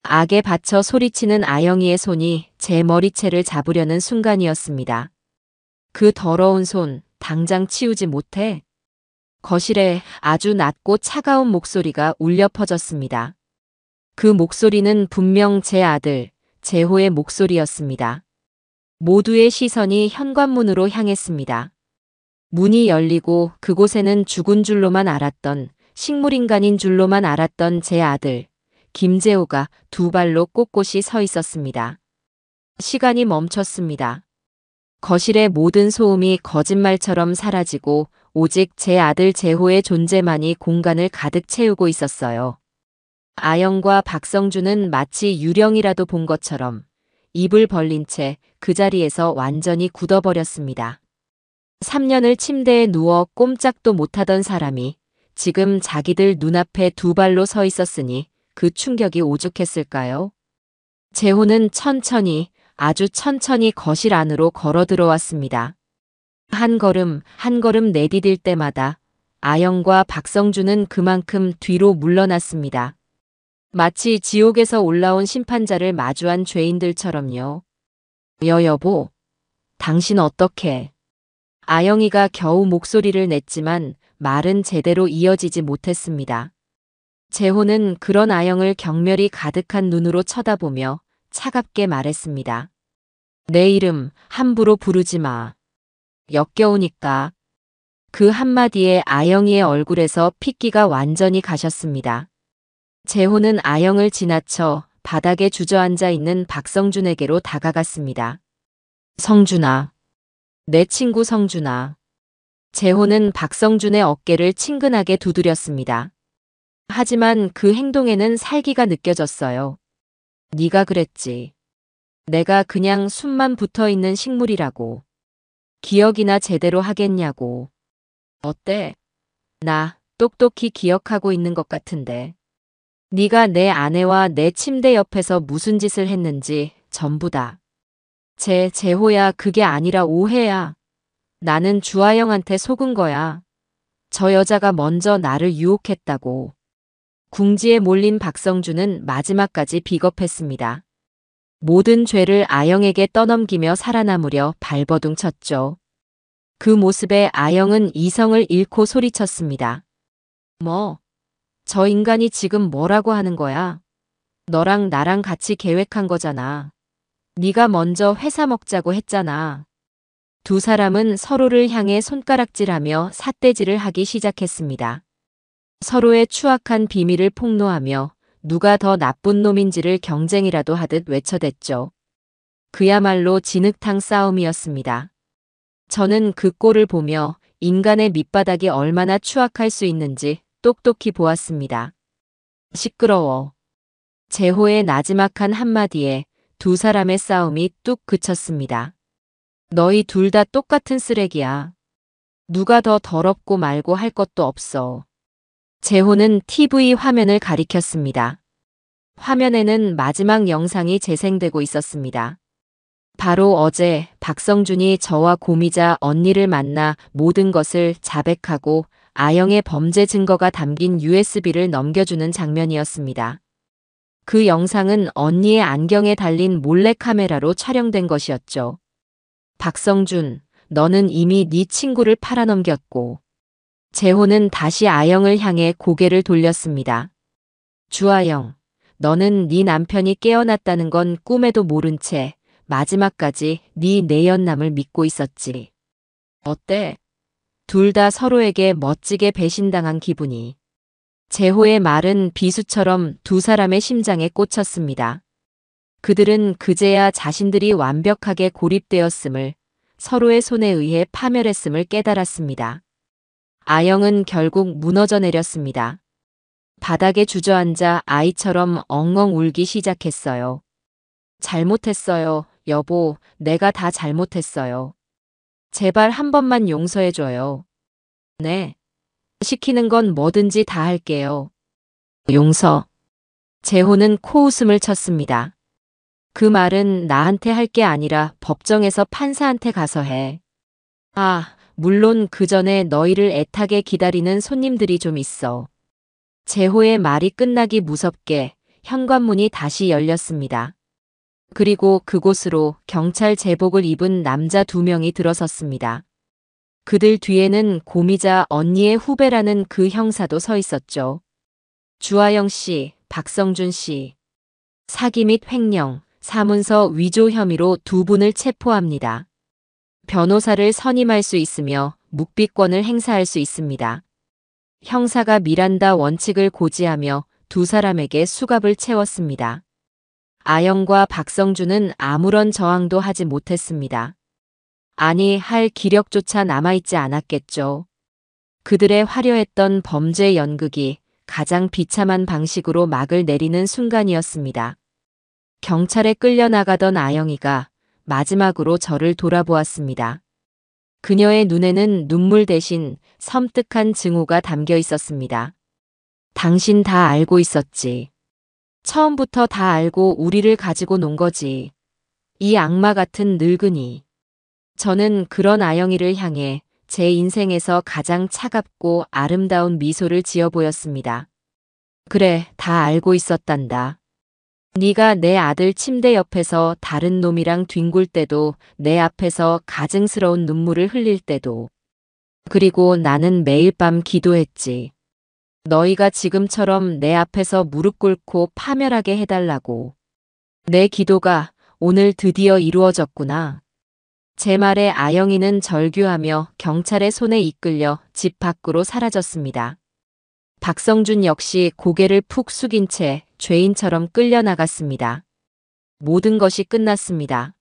악에 받쳐 소리치는 아영이의 손이 제 머리채를 잡으려는 순간이었습니다. 그 더러운 손, 당장 치우지 못해? 거실에 아주 낮고 차가운 목소리가 울려 퍼졌습니다. 그 목소리는 분명 제 아들, 재호의 목소리였습니다. 모두의 시선이 현관문으로 향했습니다. 문이 열리고 그곳에는 죽은 줄로만 알았던, 식물인간인 줄로만 알았던 제 아들, 김재호가 두 발로 꼿꼿이 서 있었습니다. 시간이 멈췄습니다. 거실의 모든 소음이 거짓말처럼 사라지고 오직 제 아들 재호의 존재만이 공간을 가득 채우고 있었어요. 아영과 박성준은 마치 유령이라도 본 것처럼 입을 벌린 채 그 자리에서 완전히 굳어버렸습니다. 3년을 침대에 누워 꼼짝도 못하던 사람이 지금 자기들 눈앞에 두 발로 서 있었으니 그 충격이 오죽했을까요? 재호는 천천히, 아주 천천히 거실 안으로 걸어 들어왔습니다. 한 걸음, 한 걸음 내디딜 때마다 아영과 박성준은 그만큼 뒤로 물러났습니다. 마치 지옥에서 올라온 심판자를 마주한 죄인들처럼요. 여보, 당신 어떡해? 아영이가 겨우 목소리를 냈지만 말은 제대로 이어지지 못했습니다. 재호는 그런 아영을 경멸이 가득한 눈으로 쳐다보며 차갑게 말했습니다. 내 이름 함부로 부르지 마. 역겨우니까. 그 한마디에 아영이의 얼굴에서 핏기가 완전히 가셨습니다. 재호는 아영을 지나쳐 바닥에 주저앉아 있는 박성준에게로 다가갔습니다. 성준아. 내 친구 성준아. 재호는 박성준의 어깨를 친근하게 두드렸습니다. 하지만 그 행동에는 살기가 느껴졌어요. 네가 그랬지. 내가 그냥 숨만 붙어있는 식물이라고. 기억이나 제대로 하겠냐고. 어때? 나 똑똑히 기억하고 있는 것 같은데. 네가 내 아내와 내 침대 옆에서 무슨 짓을 했는지 전부 다. 재호야, 그게 아니라 오해야. 나는 주아영한테 속은 거야. 저 여자가 먼저 나를 유혹했다고. 궁지에 몰린 박성준은 마지막까지 비겁했습니다. 모든 죄를 아영에게 떠넘기며 살아남으려 발버둥 쳤죠. 그 모습에 아영은 이성을 잃고 소리쳤습니다. 뭐? 저 인간이 지금 뭐라고 하는 거야? 너랑 나랑 같이 계획한 거잖아. 네가 먼저 회사 먹자고 했잖아. 두 사람은 서로를 향해 손가락질하며 삿대질을 하기 시작했습니다. 서로의 추악한 비밀을 폭로하며 누가 더 나쁜 놈인지를 경쟁이라도 하듯 외쳐댔죠. 그야말로 진흙탕 싸움이었습니다. 저는 그 꼴을 보며 인간의 밑바닥이 얼마나 추악할 수 있는지 똑똑히 보았습니다. 시끄러워. 재호의 나지막한 한마디에 두 사람의 싸움이 뚝 그쳤습니다. 너희 둘 다 똑같은 쓰레기야. 누가 더 더럽고 말고 할 것도 없어. 재호는 TV 화면을 가리켰습니다. 화면에는 마지막 영상이 재생되고 있었습니다. 바로 어제 박성준이 저와 고미자 언니를 만나 모든 것을 자백하고 아영의 범죄 증거가 담긴 USB를 넘겨주는 장면이었습니다. 그 영상은 언니의 안경에 달린 몰래카메라로 촬영된 것이었죠. 박성준, 너는 이미 네 친구를 팔아넘겼고. 재호는 다시 아영을 향해 고개를 돌렸습니다. 주아영, 너는 네 남편이 깨어났다는 건 꿈에도 모른 채 마지막까지 네 내연남을 믿고 있었지. 어때? 둘 다 서로에게 멋지게 배신당한 기분이. 재호의 말은 비수처럼 두 사람의 심장에 꽂혔습니다. 그들은 그제야 자신들이 완벽하게 고립되었음을, 서로의 손에 의해 파멸했음을 깨달았습니다. 아영은 결국 무너져 내렸습니다. 바닥에 주저앉아 아이처럼 엉엉 울기 시작했어요. 잘못했어요, 여보. 내가 다 잘못했어요. 제발 한 번만 용서해줘요. 네. 시키는 건 뭐든지 다 할게요. 용서. 재호는 코웃음을 쳤습니다. 그 말은 나한테 할 게 아니라 법정에서 판사한테 가서 해. 아, 물론 그 전에 너희를 애타게 기다리는 손님들이 좀 있어. 재호의 말이 끝나기 무섭게 현관문이 다시 열렸습니다. 그리고 그곳으로 경찰 제복을 입은 남자 2명이 들어섰습니다. 그들 뒤에는 고미자 언니의 후배라는 그 형사도 서 있었죠. 주하영 씨, 박성준 씨. 사기 및 횡령, 사문서 위조 혐의로 2분을 체포합니다. 변호사를 선임할 수 있으며 묵비권을 행사할 수 있습니다. 형사가 미란다 원칙을 고지하며 2사람에게 수갑을 채웠습니다. 아영과 박성준은 아무런 저항도 하지 못했습니다. 아니, 할 기력조차 남아있지 않았겠죠. 그들의 화려했던 범죄 연극이 가장 비참한 방식으로 막을 내리는 순간이었습니다. 경찰에 끌려나가던 아영이가 마지막으로 저를 돌아보았습니다. 그녀의 눈에는 눈물 대신 섬뜩한 증오가 담겨 있었습니다. 당신 다 알고 있었지. 처음부터 다 알고 우리를 가지고 논 거지. 이 악마 같은 늙은이. 저는 그런 아영이를 향해 제 인생에서 가장 차갑고 아름다운 미소를 지어 보였습니다. 그래, 다 알고 있었단다. 네가 내 아들 침대 옆에서 다른 놈이랑 뒹굴 때도, 내 앞에서 가증스러운 눈물을 흘릴 때도. 그리고 나는 매일 밤 기도했지. 너희가 지금처럼 내 앞에서 무릎 꿇고 파멸하게 해달라고. 내 기도가 오늘 드디어 이루어졌구나. 제 말에 아영이는 절규하며 경찰의 손에 이끌려 집 밖으로 사라졌습니다. 박성준 역시 고개를 푹 숙인 채 죄인처럼 끌려나갔습니다. 모든 것이 끝났습니다.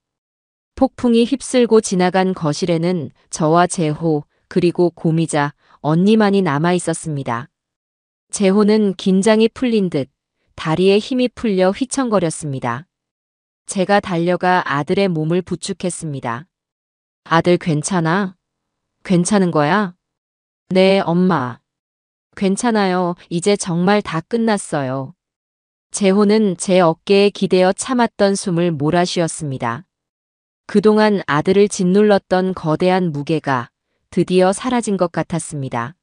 폭풍이 휩쓸고 지나간 거실에는 저와 재호, 그리고 고미자, 언니만이 남아 있었습니다. 재호는 긴장이 풀린 듯 다리에 힘이 풀려 휘청거렸습니다. 제가 달려가 아들의 몸을 부축했습니다. 아들 괜찮아? 괜찮은 거야? 네, 엄마. 괜찮아요. 이제 정말 다 끝났어요. 재호는 제 어깨에 기대어 참았던 숨을 몰아쉬었습니다. 그동안 아들을 짓눌렀던 거대한 무게가 드디어 사라진 것 같았습니다.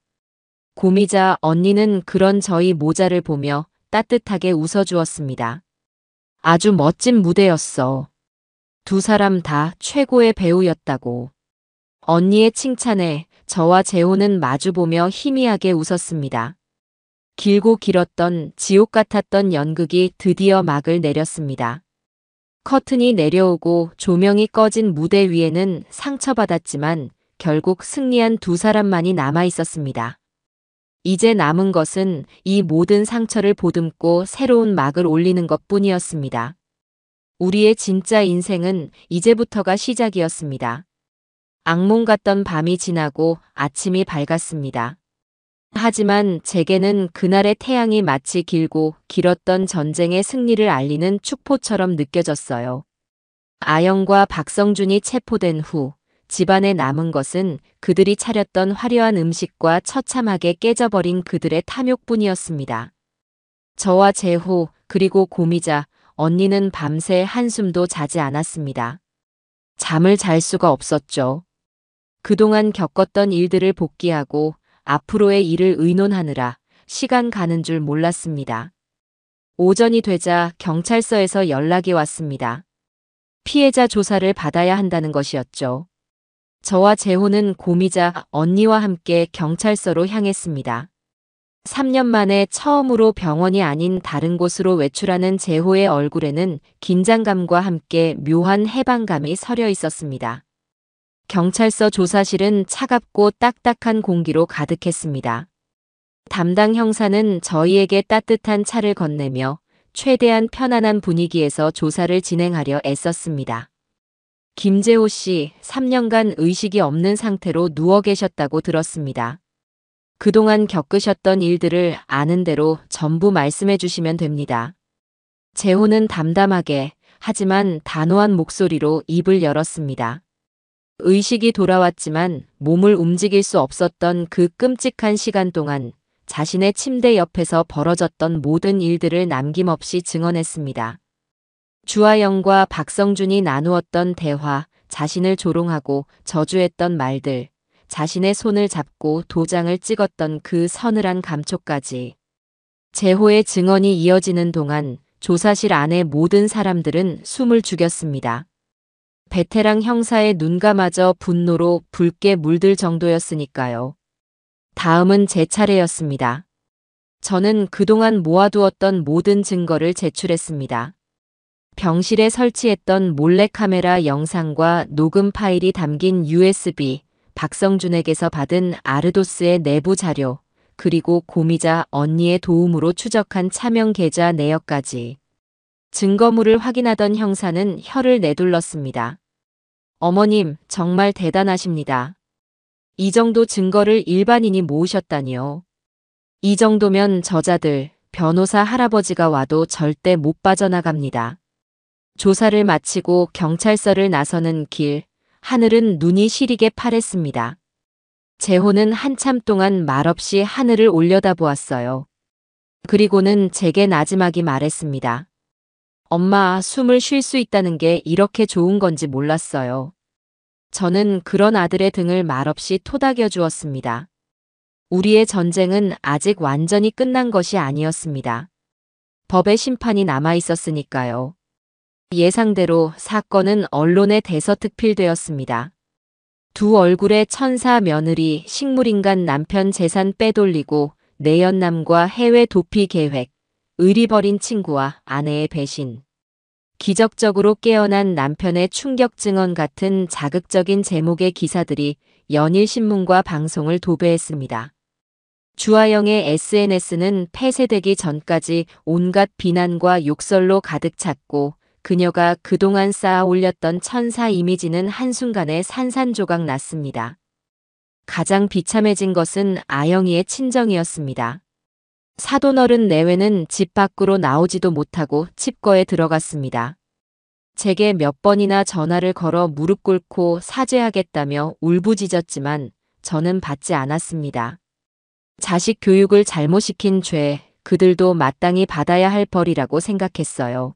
고미자 언니는 그런 저희 모자를 보며 따뜻하게 웃어주었습니다. 아주 멋진 무대였어. 2사람 다 최고의 배우였다고. 언니의 칭찬에 저와 재호는 마주보며 희미하게 웃었습니다. 길고 길었던 지옥 같았던 연극이 드디어 막을 내렸습니다. 커튼이 내려오고 조명이 꺼진 무대 위에는 상처받았지만 결국 승리한 2사람만이 남아 있었습니다. 이제 남은 것은 이 모든 상처를 보듬고 새로운 막을 올리는 것뿐이었습니다. 우리의 진짜 인생은 이제부터가 시작이었습니다. 악몽 같던 밤이 지나고 아침이 밝았습니다. 하지만 제게는 그날의 태양이 마치 길고 길었던 전쟁의 승리를 알리는 축포처럼 느껴졌어요. 아영과 박성준이 체포된 후 집안에 남은 것은 그들이 차렸던 화려한 음식과 처참하게 깨져버린 그들의 탐욕뿐이었습니다. 저와 재호, 그리고 고미자, 언니는 밤새 한숨도 자지 않았습니다. 잠을 잘 수가 없었죠. 그동안 겪었던 일들을 복기하고 앞으로의 일을 의논하느라 시간 가는 줄 몰랐습니다. 오전이 되자 경찰서에서 연락이 왔습니다. 피해자 조사를 받아야 한다는 것이었죠. 저와 재호는 고미자 언니와 함께 경찰서로 향했습니다. 3년 만에 처음으로 병원이 아닌 다른 곳으로 외출하는 재호의 얼굴에는 긴장감과 함께 묘한 해방감이 서려 있었습니다. 경찰서 조사실은 차갑고 딱딱한 공기로 가득했습니다. 담당 형사는 저희에게 따뜻한 차를 건네며 최대한 편안한 분위기에서 조사를 진행하려 애썼습니다. 김재호 씨, 3년간 의식이 없는 상태로 누워 계셨다고 들었습니다. 그동안 겪으셨던 일들을 아는 대로 전부 말씀해 주시면 됩니다. 재호는 담담하게 하지만 단호한 목소리로 입을 열었습니다. 의식이 돌아왔지만 몸을 움직일 수 없었던 그 끔찍한 시간 동안 자신의 침대 옆에서 벌어졌던 모든 일들을 남김없이 증언했습니다. 주하영과 박성준이 나누었던 대화, 자신을 조롱하고 저주했던 말들, 자신의 손을 잡고 도장을 찍었던 그 서늘한 감촉까지. 제호의 증언이 이어지는 동안 조사실 안의 모든 사람들은 숨을 죽였습니다. 베테랑 형사의 눈가마저 분노로 붉게 물들 정도였으니까요. 다음은 제 차례였습니다. 저는 그동안 모아두었던 모든 증거를 제출했습니다. 병실에 설치했던 몰래카메라 영상과 녹음 파일이 담긴 USB, 박성준에게서 받은 아르도스의 내부 자료, 그리고 고미자 언니의 도움으로 추적한 차명 계좌 내역까지. 증거물을 확인하던 형사는 혀를 내둘렀습니다. 어머님, 정말 대단하십니다. 이 정도 증거를 일반인이 모으셨다니요. 이 정도면 저자들, 변호사 할아버지가 와도 절대 못 빠져나갑니다. 조사를 마치고 경찰서를 나서는 길, 하늘은 눈이 시리게 파랬습니다. 제호는 한참 동안 말없이 하늘을 올려다보았어요. 그리고는 제게 나지막이 말했습니다. 엄마, 숨을 쉴 수 있다는 게 이렇게 좋은 건지 몰랐어요. 저는 그런 아들의 등을 말없이 토닥여 주었습니다. 우리의 전쟁은 아직 완전히 끝난 것이 아니었습니다. 법의 심판이 남아 있었으니까요. 예상대로 사건은 언론에 대서특필되었습니다. 두 얼굴의 천사 며느리, 식물인간 남편 재산 빼돌리고 내연남과 해외 도피 계획, 의리 버린 친구와 아내의 배신. 기적적으로 깨어난 남편의 충격 증언 같은 자극적인 제목의 기사들이 연일신문과 방송을 도배했습니다. 주하영의 SNS는 폐쇄되기 전까지 온갖 비난과 욕설로 가득 찼고 그녀가 그동안 쌓아 올렸던 천사 이미지는 한순간에 산산조각 났습니다. 가장 비참해진 것은 아영이의 친정이었습니다. 사돈어른 내외는 집 밖으로 나오지도 못하고 칩거에 들어갔습니다. 제게 몇 번이나 전화를 걸어 무릎 꿇고 사죄하겠다며 울부짖었지만 저는 받지 않았습니다. 자식 교육을 잘못 시킨 죄, 그들도 마땅히 받아야 할 벌이라고 생각했어요.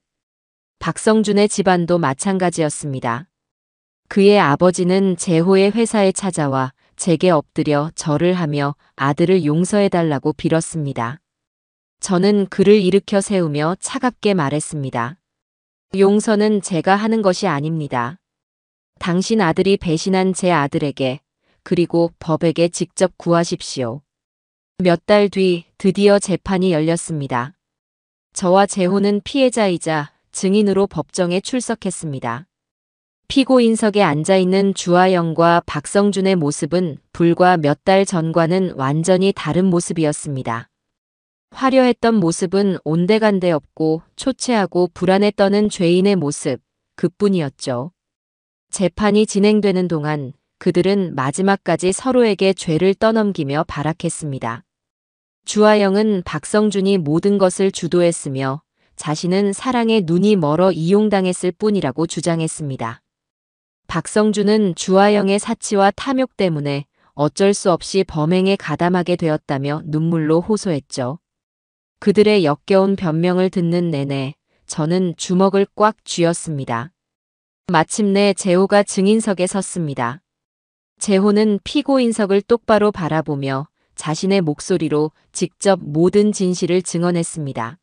박성준의 집안도 마찬가지였습니다. 그의 아버지는 제호의 회사에 찾아와 제게 엎드려 절을 하며 아들을 용서해달라고 빌었습니다. 저는 그를 일으켜 세우며 차갑게 말했습니다. 용서는 제가 하는 것이 아닙니다. 당신 아들이 배신한 제 아들에게 그리고 법에게 직접 구하십시오. 몇 달 뒤 드디어 재판이 열렸습니다. 저와 제호는 피해자이자 증인으로 법정에 출석했습니다. 피고인석에 앉아있는 주하영과 박성준의 모습은 불과 몇 달 전과는 완전히 다른 모습이었습니다. 화려했던 모습은 온데간데 없고 초췌하고 불안에 떠는 죄인의 모습, 그뿐이었죠. 재판이 진행되는 동안 그들은 마지막까지 서로에게 죄를 떠넘기며 발악했습니다. 주하영은 박성준이 모든 것을 주도했으며 자신은 사랑에 눈이 멀어 이용당했을 뿐이라고 주장했습니다. 박성준은 주하영의 사치와 탐욕 때문에 어쩔 수 없이 범행에 가담하게 되었다며 눈물로 호소했죠. 그들의 역겨운 변명을 듣는 내내 저는 주먹을 꽉 쥐었습니다. 마침내 제호가 증인석에 섰습니다. 제호는 피고인석을 똑바로 바라보며 자신의 목소리로 직접 모든 진실을 증언했습니다.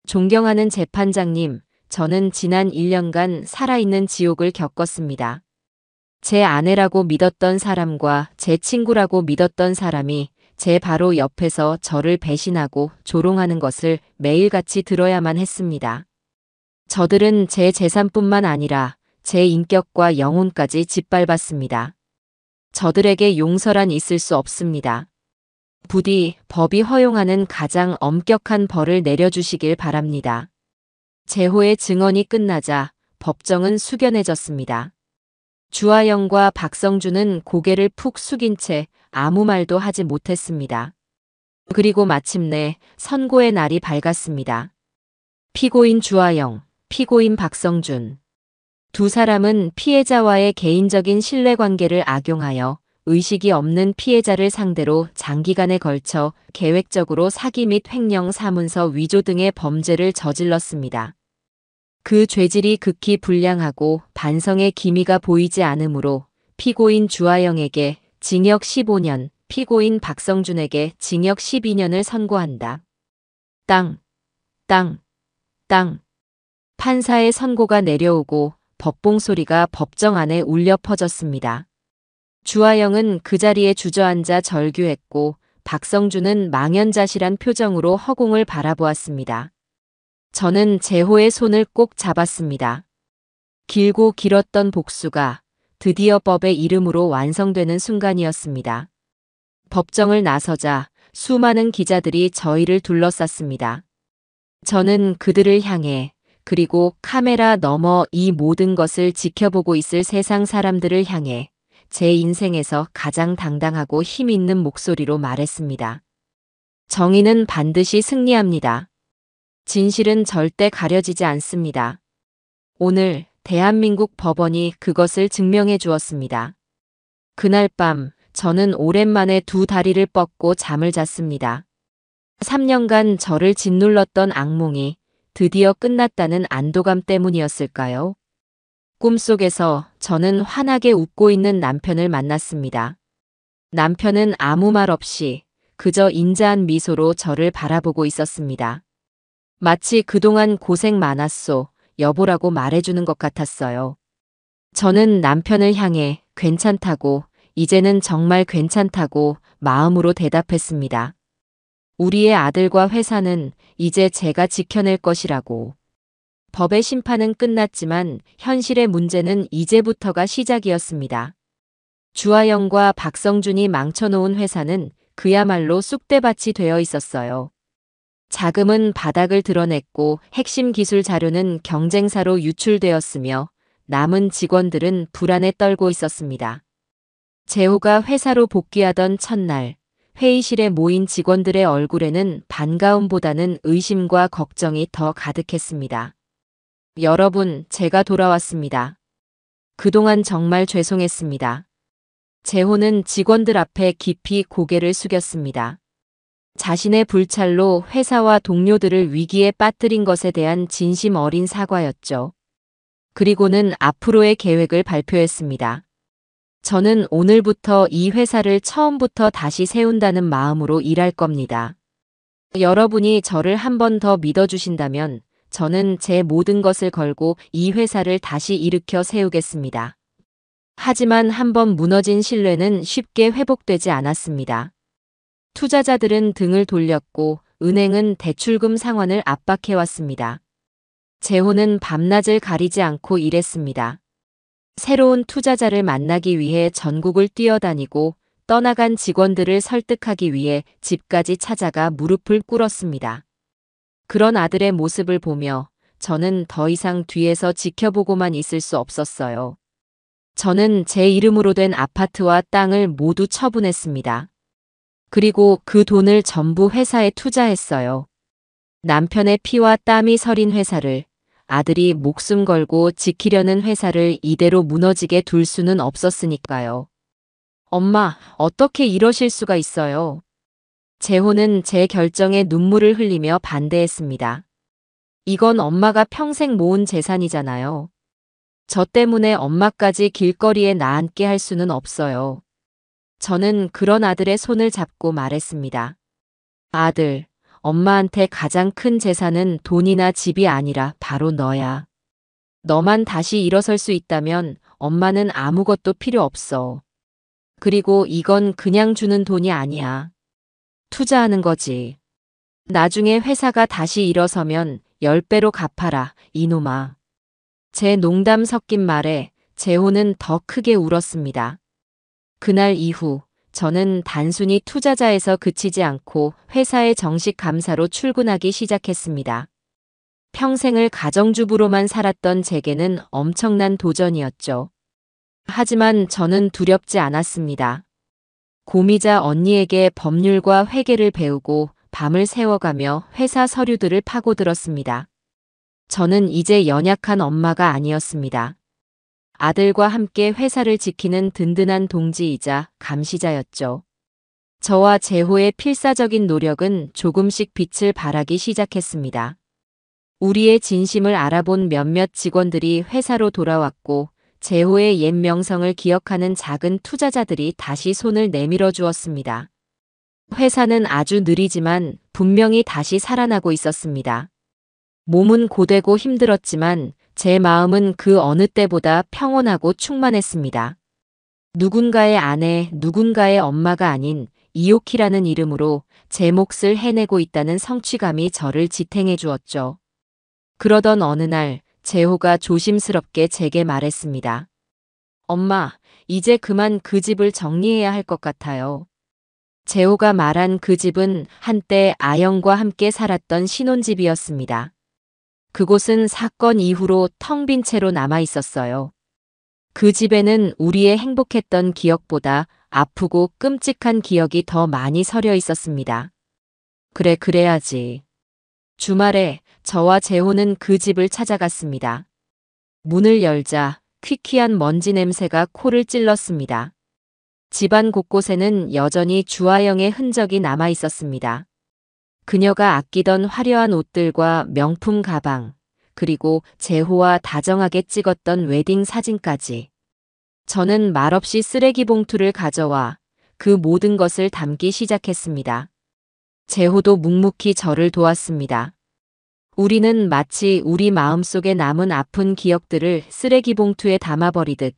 존경하는 재판장님, 저는 지난 1년간 살아있는 지옥을 겪었습니다. 제 아내라고 믿었던 사람과 제 친구라고 믿었던 사람이 제 바로 옆에서 저를 배신하고 조롱하는 것을 매일같이 들어야만 했습니다. 저들은 제 재산뿐만 아니라 제 인격과 영혼까지 짓밟았습니다. 저들에게 용서란 있을 수 없습니다. 부디 법이 허용하는 가장 엄격한 벌을 내려주시길 바랍니다. 제호의 증언이 끝나자 법정은 숙연해졌습니다. 주하영과 박성준은 고개를 푹 숙인 채 아무 말도 하지 못했습니다. 그리고 마침내 선고의 날이 밝았습니다. 피고인 주하영, 피고인 박성준. 두 사람은 피해자와의 개인적인 신뢰관계를 악용하여 의식이 없는 피해자를 상대로 장기간에 걸쳐 계획적으로 사기 및 횡령 사문서 위조 등의 범죄를 저질렀습니다. 그 죄질이 극히 불량하고 반성의 기미가 보이지 않으므로 피고인 주하영에게 징역 15년, 피고인 박성준에게 징역 12년을 선고한다. 땅, 땅, 땅. 판사의 선고가 내려오고 법봉 소리가 법정 안에 울려 퍼졌습니다. 주하영은 그 자리에 주저앉아 절규했고 박성준은 망연자실한 표정으로 허공을 바라보았습니다. 저는 제호의 손을 꼭 잡았습니다. 길고 길었던 복수가 드디어 법의 이름으로 완성되는 순간이었습니다. 법정을 나서자 수많은 기자들이 저희를 둘러쌌습니다. 저는 그들을 향해 그리고 카메라 너머 이 모든 것을 지켜보고 있을 세상 사람들을 향해 제 인생에서 가장 당당하고 힘 있는 목소리로 말했습니다. 정의는 반드시 승리합니다. 진실은 절대 가려지지 않습니다. 오늘 대한민국 법원이 그것을 증명해 주었습니다. 그날 밤 저는 오랜만에 두 다리를 뻗고 잠을 잤습니다. 3년간 저를 짓눌렀던 악몽이 드디어 끝났다는 안도감 때문이었을까요? 꿈속에서 저는 환하게 웃고 있는 남편을 만났습니다. 남편은 아무 말 없이 그저 인자한 미소로 저를 바라보고 있었습니다. 마치 그동안 고생 많았소, 여보라고 말해주는 것 같았어요. 저는 남편을 향해 괜찮다고, 이제는 정말 괜찮다고 마음으로 대답했습니다. 우리의 아들과 회사는 이제 제가 지켜낼 것이라고. 법의 심판은 끝났지만 현실의 문제는 이제부터가 시작이었습니다. 주하영과 박성준이 망쳐놓은 회사는 그야말로 쑥대밭이 되어 있었어요. 자금은 바닥을 드러냈고 핵심 기술 자료는 경쟁사로 유출되었으며 남은 직원들은 불안에 떨고 있었습니다. 제호가 회사로 복귀하던 첫날, 회의실에 모인 직원들의 얼굴에는 반가움보다는 의심과 걱정이 더 가득했습니다. 여러분, 제가 돌아왔습니다. 그동안 정말 죄송했습니다. 제호는 직원들 앞에 깊이 고개를 숙였습니다. 자신의 불찰로 회사와 동료들을 위기에 빠뜨린 것에 대한 진심 어린 사과였죠. 그리고는 앞으로의 계획을 발표했습니다. 저는 오늘부터 이 회사를 처음부터 다시 세운다는 마음으로 일할 겁니다. 여러분이 저를 한 번 더 믿어주신다면 저는 제 모든 것을 걸고 이 회사를 다시 일으켜 세우겠습니다. 하지만 한 번 무너진 신뢰는 쉽게 회복되지 않았습니다. 투자자들은 등을 돌렸고 은행은 대출금 상환을 압박해왔습니다. 제호는 밤낮을 가리지 않고 일했습니다. 새로운 투자자를 만나기 위해 전국을 뛰어다니고 떠나간 직원들을 설득하기 위해 집까지 찾아가 무릎을 꿇었습니다. 그런 아들의 모습을 보며 저는 더 이상 뒤에서 지켜보고만 있을 수 없었어요. 저는 제 이름으로 된 아파트와 땅을 모두 처분했습니다. 그리고 그 돈을 전부 회사에 투자했어요. 남편의 피와 땀이 서린 회사를, 아들이 목숨 걸고 지키려는 회사를 이대로 무너지게 둘 수는 없었으니까요. 엄마, 어떻게 이러실 수가 있어요? 제호는 제 결정에 눈물을 흘리며 반대했습니다. 이건 엄마가 평생 모은 재산이잖아요. 저 때문에 엄마까지 길거리에 나앉게 할 수는 없어요. 저는 그런 아들의 손을 잡고 말했습니다. 아들, 엄마한테 가장 큰 재산은 돈이나 집이 아니라 바로 너야. 너만 다시 일어설 수 있다면 엄마는 아무것도 필요 없어. 그리고 이건 그냥 주는 돈이 아니야. 투자하는 거지. 나중에 회사가 다시 일어서면 10배로 갚아라, 이놈아. 제 농담 섞인 말에 제호는 더 크게 울었습니다. 그날 이후 저는 단순히 투자자에서 그치지 않고 회사의 정식 감사로 출근하기 시작했습니다. 평생을 가정주부로만 살았던 제게는 엄청난 도전이었죠. 하지만 저는 두렵지 않았습니다. 고미자 언니에게 법률과 회계를 배우고 밤을 새워가며 회사 서류들을 파고들었습니다. 저는 이제 연약한 엄마가 아니었습니다. 아들과 함께 회사를 지키는 든든한 동지이자 감시자였죠. 저와 제호의 필사적인 노력은 조금씩 빛을 발하기 시작했습니다. 우리의 진심을 알아본 몇몇 직원들이 회사로 돌아왔고 재호의 옛 명성을 기억하는 작은 투자자들이 다시 손을 내밀어 주었습니다. 회사는 아주 느리지만 분명히 다시 살아나고 있었습니다. 몸은 고되고 힘들었지만 제 마음은 그 어느 때보다 평온하고 충만했습니다. 누군가의 아내, 누군가의 엄마가 아닌 이오키라는 이름으로 제 몫을 해내고 있다는 성취감이 저를 지탱해 주었죠. 그러던 어느 날 재호가 조심스럽게 제게 말했습니다. 엄마, 이제 그만 그 집을 정리해야 할 것 같아요. 재호가 말한 그 집은 한때 아영과 함께 살았던 신혼집이었습니다. 그곳은 사건 이후로 텅 빈 채로 남아 있었어요. 그 집에는 우리의 행복했던 기억보다 아프고 끔찍한 기억이 더 많이 서려 있었습니다. 그래, 그래야지. 주말에 저와 재호는 그 집을 찾아갔습니다. 문을 열자 퀴퀴한 먼지 냄새가 코를 찔렀습니다. 집안 곳곳에는 여전히 주아영의 흔적이 남아 있었습니다. 그녀가 아끼던 화려한 옷들과 명품 가방, 그리고 재호와 다정하게 찍었던 웨딩 사진까지. 저는 말없이 쓰레기 봉투를 가져와 그 모든 것을 담기 시작했습니다. 재호도 묵묵히 저를 도왔습니다. 우리는 마치 우리 마음속에 남은 아픈 기억들을 쓰레기 봉투에 담아버리듯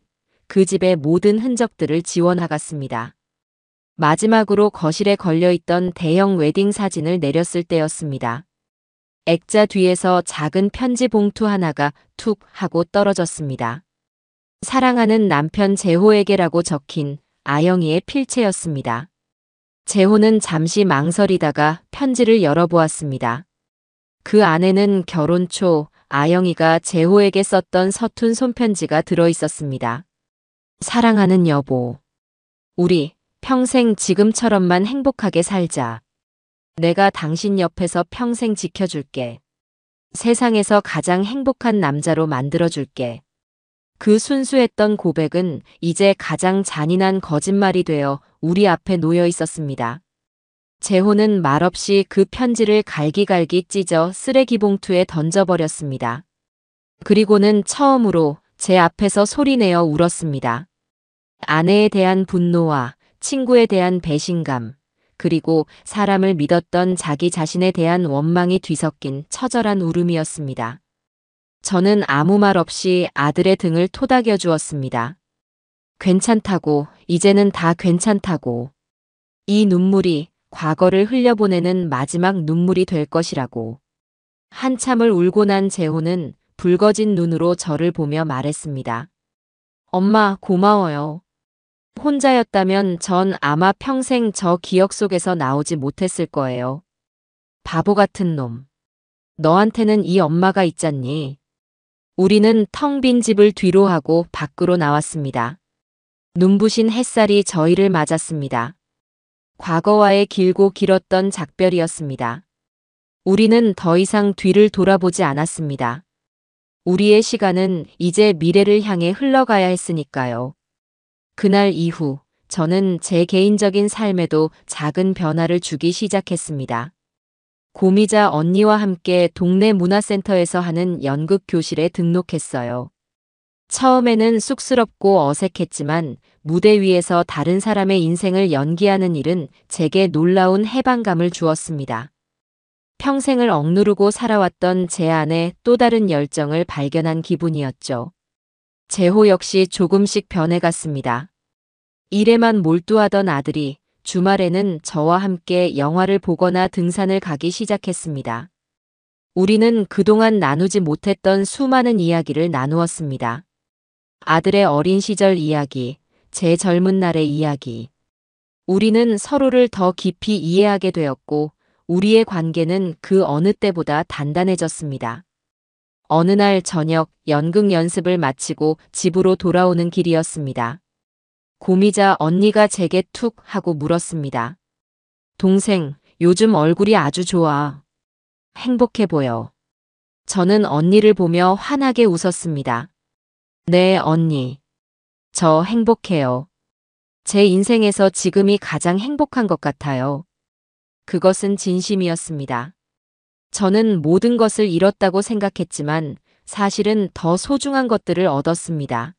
그 집의 모든 흔적들을 지워나갔습니다. 마지막으로 거실에 걸려있던 대형 웨딩 사진을 내렸을 때였습니다. 액자 뒤에서 작은 편지 봉투 하나가 툭 하고 떨어졌습니다. 사랑하는 남편 재호에게라고 적힌 아영이의 필체였습니다. 재호는 잠시 망설이다가 편지를 열어보았습니다. 그 안에는 결혼 초 아영이가 재호에게 썼던 서툰 손편지가 들어있었습니다. 사랑하는 여보. 우리 평생 지금처럼만 행복하게 살자. 내가 당신 옆에서 평생 지켜줄게. 세상에서 가장 행복한 남자로 만들어줄게. 그 순수했던 고백은 이제 가장 잔인한 거짓말이 되어 우리 앞에 놓여 있었습니다. 재호는 말없이 그 편지를 갈기갈기 찢어 쓰레기 봉투에 던져버렸습니다. 그리고는 처음으로 제 앞에서 소리내어 울었습니다. 아내에 대한 분노와 친구에 대한 배신감, 그리고 사람을 믿었던 자기 자신에 대한 원망이 뒤섞인 처절한 울음이었습니다. 저는 아무 말 없이 아들의 등을 토닥여 주었습니다. 괜찮다고, 이제는 다 괜찮다고. 이 눈물이 과거를 흘려보내는 마지막 눈물이 될 것이라고. 한참을 울고 난 재호는 붉어진 눈으로 저를 보며 말했습니다. 엄마, 고마워요. 혼자였다면 전 아마 평생 저 기억 속에서 나오지 못했을 거예요. 바보 같은 놈. 너한테는 이 엄마가 있잖니. 우리는 텅 빈 집을 뒤로 하고 밖으로 나왔습니다. 눈부신 햇살이 저희를 맞았습니다. 과거와의 길고 길었던 작별이었습니다. 우리는 더 이상 뒤를 돌아보지 않았습니다. 우리의 시간은 이제 미래를 향해 흘러가야 했으니까요. 그날 이후 저는 제 개인적인 삶에도 작은 변화를 주기 시작했습니다. 고미자 언니와 함께 동네 문화센터에서 하는 연극 교실에 등록했어요. 처음에는 쑥스럽고 어색했지만 무대 위에서 다른 사람의 인생을 연기하는 일은 제게 놀라운 해방감을 주었습니다. 평생을 억누르고 살아왔던 제 안에 또 다른 열정을 발견한 기분이었죠. 재호 역시 조금씩 변해갔습니다. 일에만 몰두하던 아들이 주말에는 저와 함께 영화를 보거나 등산을 가기 시작했습니다. 우리는 그동안 나누지 못했던 수많은 이야기를 나누었습니다. 아들의 어린 시절 이야기, 제 젊은 날의 이야기. 우리는 서로를 더 깊이 이해하게 되었고 우리의 관계는 그 어느 때보다 단단해졌습니다. 어느 날 저녁 연극 연습을 마치고 집으로 돌아오는 길이었습니다. 고미자 언니가 제게 툭 하고 물었습니다. 동생, 요즘 얼굴이 아주 좋아. 행복해 보여. 저는 언니를 보며 환하게 웃었습니다. 네, 언니. 저 행복해요. 제 인생에서 지금이 가장 행복한 것 같아요. 그것은 진심이었습니다. 저는 모든 것을 잃었다고 생각했지만 사실은 더 소중한 것들을 얻었습니다.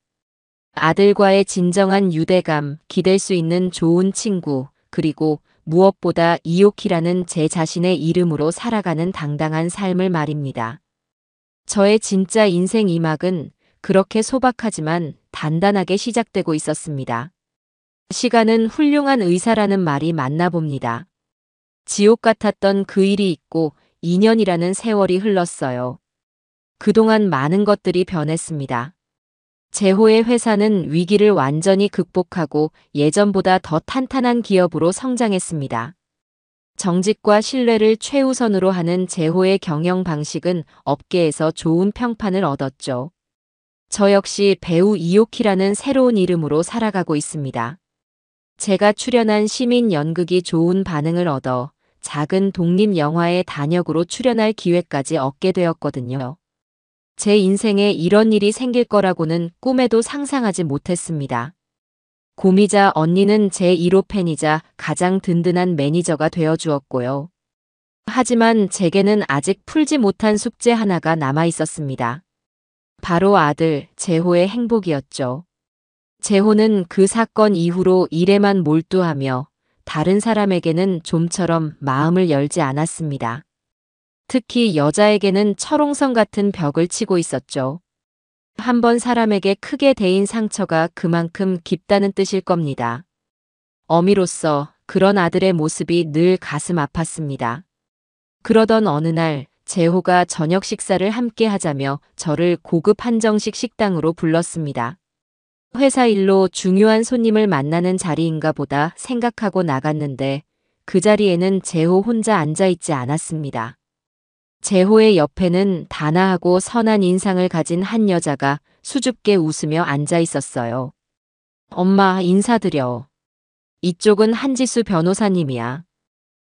아들과의 진정한 유대감, 기댈 수 있는 좋은 친구, 그리고 무엇보다 이오키라는 제 자신의 이름으로 살아가는 당당한 삶을 말입니다. 저의 진짜 인생 2막은 그렇게 소박하지만 단단하게 시작되고 있었습니다. 시간은 훌륭한 의사라는 말이 맞나 봅니다. 지옥 같았던 그 일이 있고 2년이라는 세월이 흘렀어요. 그동안 많은 것들이 변했습니다. 제호의 회사는 위기를 완전히 극복하고 예전보다 더 탄탄한 기업으로 성장했습니다. 정직과 신뢰를 최우선으로 하는 제호의 경영 방식은 업계에서 좋은 평판을 얻었죠. 저 역시 배우 이오키라는 새로운 이름으로 살아가고 있습니다. 제가 출연한 시민 연극이 좋은 반응을 얻어 작은 독립 영화의 단역으로 출연할 기회까지 얻게 되었거든요. 제 인생에 이런 일이 생길 거라고는 꿈에도 상상하지 못했습니다. 고미자 언니는 제 1호 팬이자 가장 든든한 매니저가 되어 주었고요. 하지만 제게는 아직 풀지 못한 숙제 하나가 남아 있었습니다. 바로 아들 제호의 행복이었죠. 제호는 그 사건 이후로 일에만 몰두하며 다른 사람에게는 좀처럼 마음을 열지 않았습니다. 특히 여자에게는 철옹성 같은 벽을 치고 있었죠. 한 번 사람에게 크게 대인 상처가 그만큼 깊다는 뜻일 겁니다. 어미로서 그런 아들의 모습이 늘 가슴 아팠습니다. 그러던 어느 날 제호가 저녁 식사를 함께 하자며 저를 고급 한정식 식당으로 불렀습니다. 회사 일로 중요한 손님을 만나는 자리인가 보다 생각하고 나갔는데 그 자리에는 제호 혼자 앉아있지 않았습니다. 제호의 옆에는 단아하고 선한 인상을 가진 한 여자가 수줍게 웃으며 앉아 있었어요. 엄마 인사드려. 이쪽은 한지수 변호사님이야.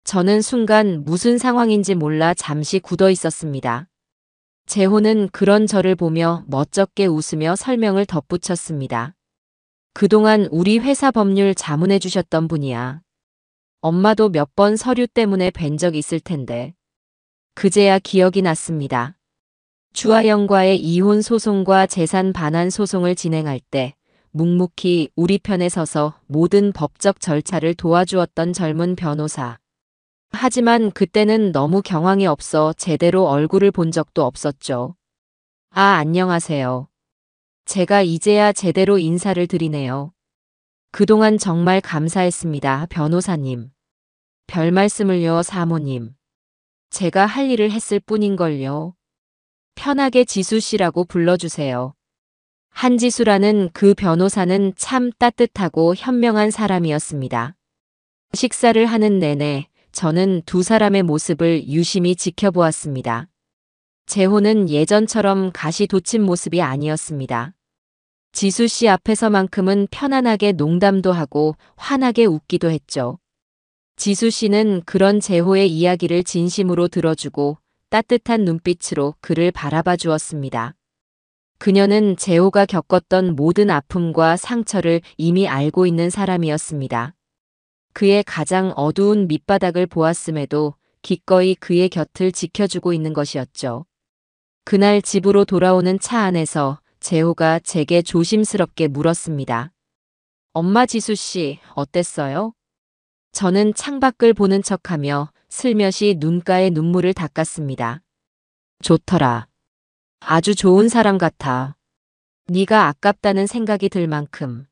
저는 순간 무슨 상황인지 몰라 잠시 굳어 있었습니다. 제호는 그런 저를 보며 멋쩍게 웃으며 설명을 덧붙였습니다. 그동안 우리 회사 법률 자문해 주셨던 분이야. 엄마도 몇 번 서류 때문에 뵌 적 있을 텐데. 그제야 기억이 났습니다. 주하영과의 이혼 소송과 재산 반환 소송을 진행할 때 묵묵히 우리 편에 서서 모든 법적 절차를 도와주었던 젊은 변호사. 하지만 그때는 너무 경황이 없어 제대로 얼굴을 본 적도 없었죠. 아, 안녕하세요. 제가 이제야 제대로 인사를 드리네요. 그동안 정말 감사했습니다, 변호사님. 별 말씀을요, 사모님. 제가 할 일을 했을 뿐인걸요. 편하게 지수 씨라고 불러주세요. 한지수라는 그 변호사는 참 따뜻하고 현명한 사람이었습니다. 식사를 하는 내내 저는 두 사람의 모습을 유심히 지켜보았습니다. 제호는 예전처럼 가시 돋친 모습이 아니었습니다. 지수 씨 앞에서만큼은 편안하게 농담도 하고 환하게 웃기도 했죠. 지수 씨는 그런 제호의 이야기를 진심으로 들어주고 따뜻한 눈빛으로 그를 바라봐 주었습니다. 그녀는 제호가 겪었던 모든 아픔과 상처를 이미 알고 있는 사람이었습니다. 그의 가장 어두운 밑바닥을 보았음에도 기꺼이 그의 곁을 지켜주고 있는 것이었죠. 그날 집으로 돌아오는 차 안에서 제호가 제게 조심스럽게 물었습니다. 엄마 지수 씨, 어땠어요? 저는 창밖을 보는 척하며 슬며시 눈가에 눈물을 닦았습니다. 좋더라. 아주 좋은 사람 같아. 네가 아깝다는 생각이 들 만큼.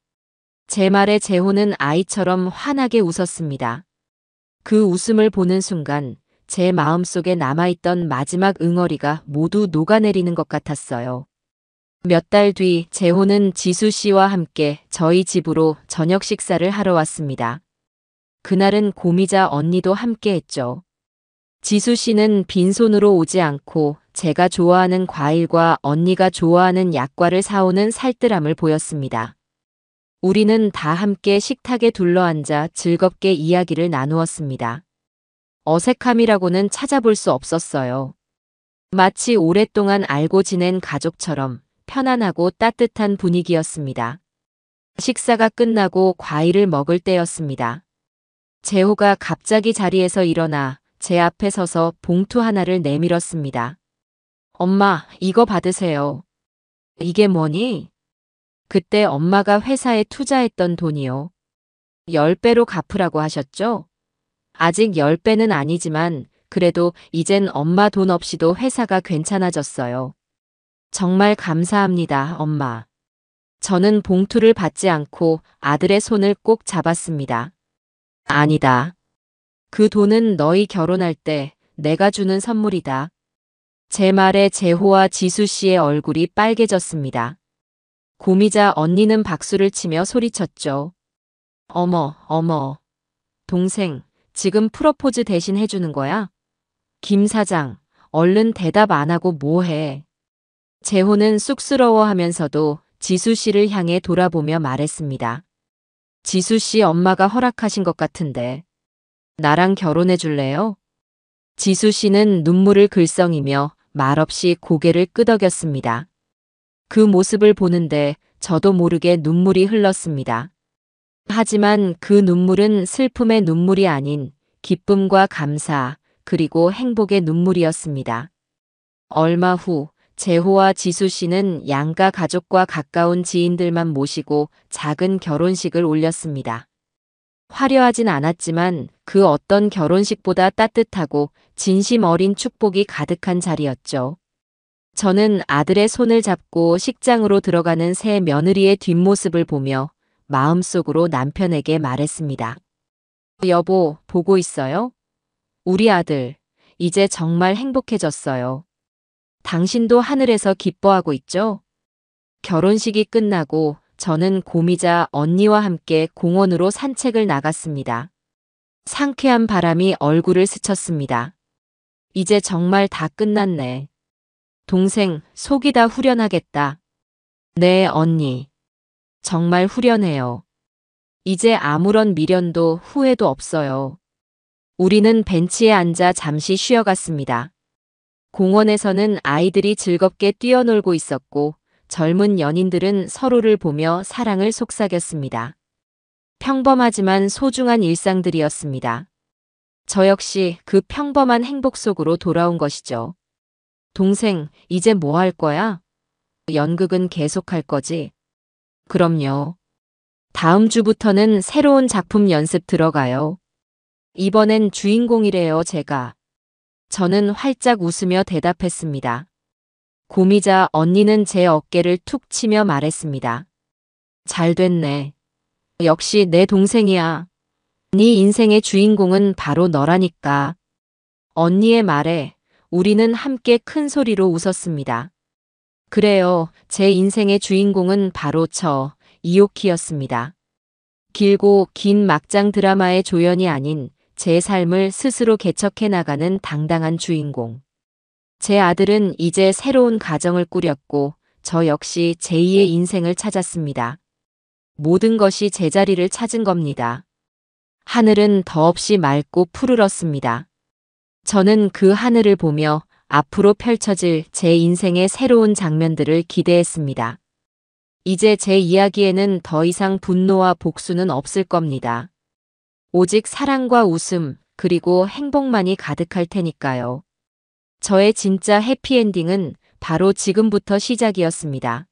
제 말에 제호는 아이처럼 환하게 웃었습니다. 그 웃음을 보는 순간 제 마음속에 남아있던 마지막 응어리가 모두 녹아내리는 것 같았어요. 몇 달 뒤 제호는 지수 씨와 함께 저희 집으로 저녁 식사를 하러 왔습니다. 그날은 고미자 언니도 함께 했죠. 지수 씨는 빈손으로 오지 않고 제가 좋아하는 과일과 언니가 좋아하는 약과를 사오는 살뜰함을 보였습니다. 우리는 다 함께 식탁에 둘러앉아 즐겁게 이야기를 나누었습니다. 어색함이라고는 찾아볼 수 없었어요. 마치 오랫동안 알고 지낸 가족처럼 편안하고 따뜻한 분위기였습니다. 식사가 끝나고 과일을 먹을 때였습니다. 제호가 갑자기 자리에서 일어나 제 앞에 서서 봉투 하나를 내밀었습니다. 엄마, 이거 받으세요. 이게 뭐니? 그때 엄마가 회사에 투자했던 돈이요. 10배로 갚으라고 하셨죠? 아직 10배는 아니지만 그래도 이젠 엄마 돈 없이도 회사가 괜찮아졌어요. 정말 감사합니다, 엄마. 저는 봉투를 받지 않고 아들의 손을 꼭 잡았습니다. 아니다. 그 돈은 너희 결혼할 때 내가 주는 선물이다. 제 말에 재호와 지수 씨의 얼굴이 빨개졌습니다. 고미자 언니는 박수를 치며 소리쳤죠. 어머, 어머. 동생, 지금 프러포즈 대신 해주는 거야? 김 사장, 얼른 대답 안 하고 뭐 해? 재호는 쑥스러워하면서도 지수 씨를 향해 돌아보며 말했습니다. 지수 씨 엄마가 허락하신 것 같은데. 나랑 결혼해 줄래요? 지수 씨는 눈물을 글썽이며 말없이 고개를 끄덕였습니다. 그 모습을 보는데 저도 모르게 눈물이 흘렀습니다. 하지만 그 눈물은 슬픔의 눈물이 아닌 기쁨과 감사, 그리고 행복의 눈물이었습니다. 얼마 후 재호와 지수 씨는 양가 가족과 가까운 지인들만 모시고 작은 결혼식을 올렸습니다. 화려하진 않았지만 그 어떤 결혼식보다 따뜻하고 진심 어린 축복이 가득한 자리였죠. 저는 아들의 손을 잡고 식장으로 들어가는 새 며느리의 뒷모습을 보며 마음속으로 남편에게 말했습니다. 여보, 보고 있어요? 우리 아들, 이제 정말 행복해졌어요. 당신도 하늘에서 기뻐하고 있죠? 결혼식이 끝나고 저는 고미자 언니와 함께 공원으로 산책을 나갔습니다. 상쾌한 바람이 얼굴을 스쳤습니다. 이제 정말 다 끝났네. 동생, 속이 다 후련하겠다. 네, 언니. 정말 후련해요. 이제 아무런 미련도 후회도 없어요. 우리는 벤치에 앉아 잠시 쉬어갔습니다. 공원에서는 아이들이 즐겁게 뛰어놀고 있었고 젊은 연인들은 서로를 보며 사랑을 속삭였습니다. 평범하지만 소중한 일상들이었습니다. 저 역시 그 평범한 행복 속으로 돌아온 것이죠. 동생, 이제 뭐 할 거야? 연극은 계속할 거지? 그럼요. 다음 주부터는 새로운 작품 연습 들어가요. 이번엔 주인공이래요, 제가. 저는 활짝 웃으며 대답했습니다. 고미자 언니는 제 어깨를 툭 치며 말했습니다. 잘 됐네. 역시 내 동생이야. 네 인생의 주인공은 바로 너라니까. 언니의 말에 우리는 함께 큰 소리로 웃었습니다. 그래요, 제 인생의 주인공은 바로 저 이오키였습니다. 길고 긴 막장 드라마의 조연이 아닌 제 삶을 스스로 개척해 나가는 당당한 주인공. 제 아들은 이제 새로운 가정을 꾸렸고 저 역시 제2의 인생을 찾았습니다. 모든 것이 제자리를 찾은 겁니다. 하늘은 더없이 맑고 푸르렀습니다. 저는 그 하늘을 보며 앞으로 펼쳐질 제 인생의 새로운 장면들을 기대했습니다. 이제 제 이야기에는 더 이상 분노와 복수는 없을 겁니다. 오직 사랑과 웃음, 그리고 행복만이 가득할 테니까요. 저의 진짜 해피엔딩은 바로 지금부터 시작이었습니다.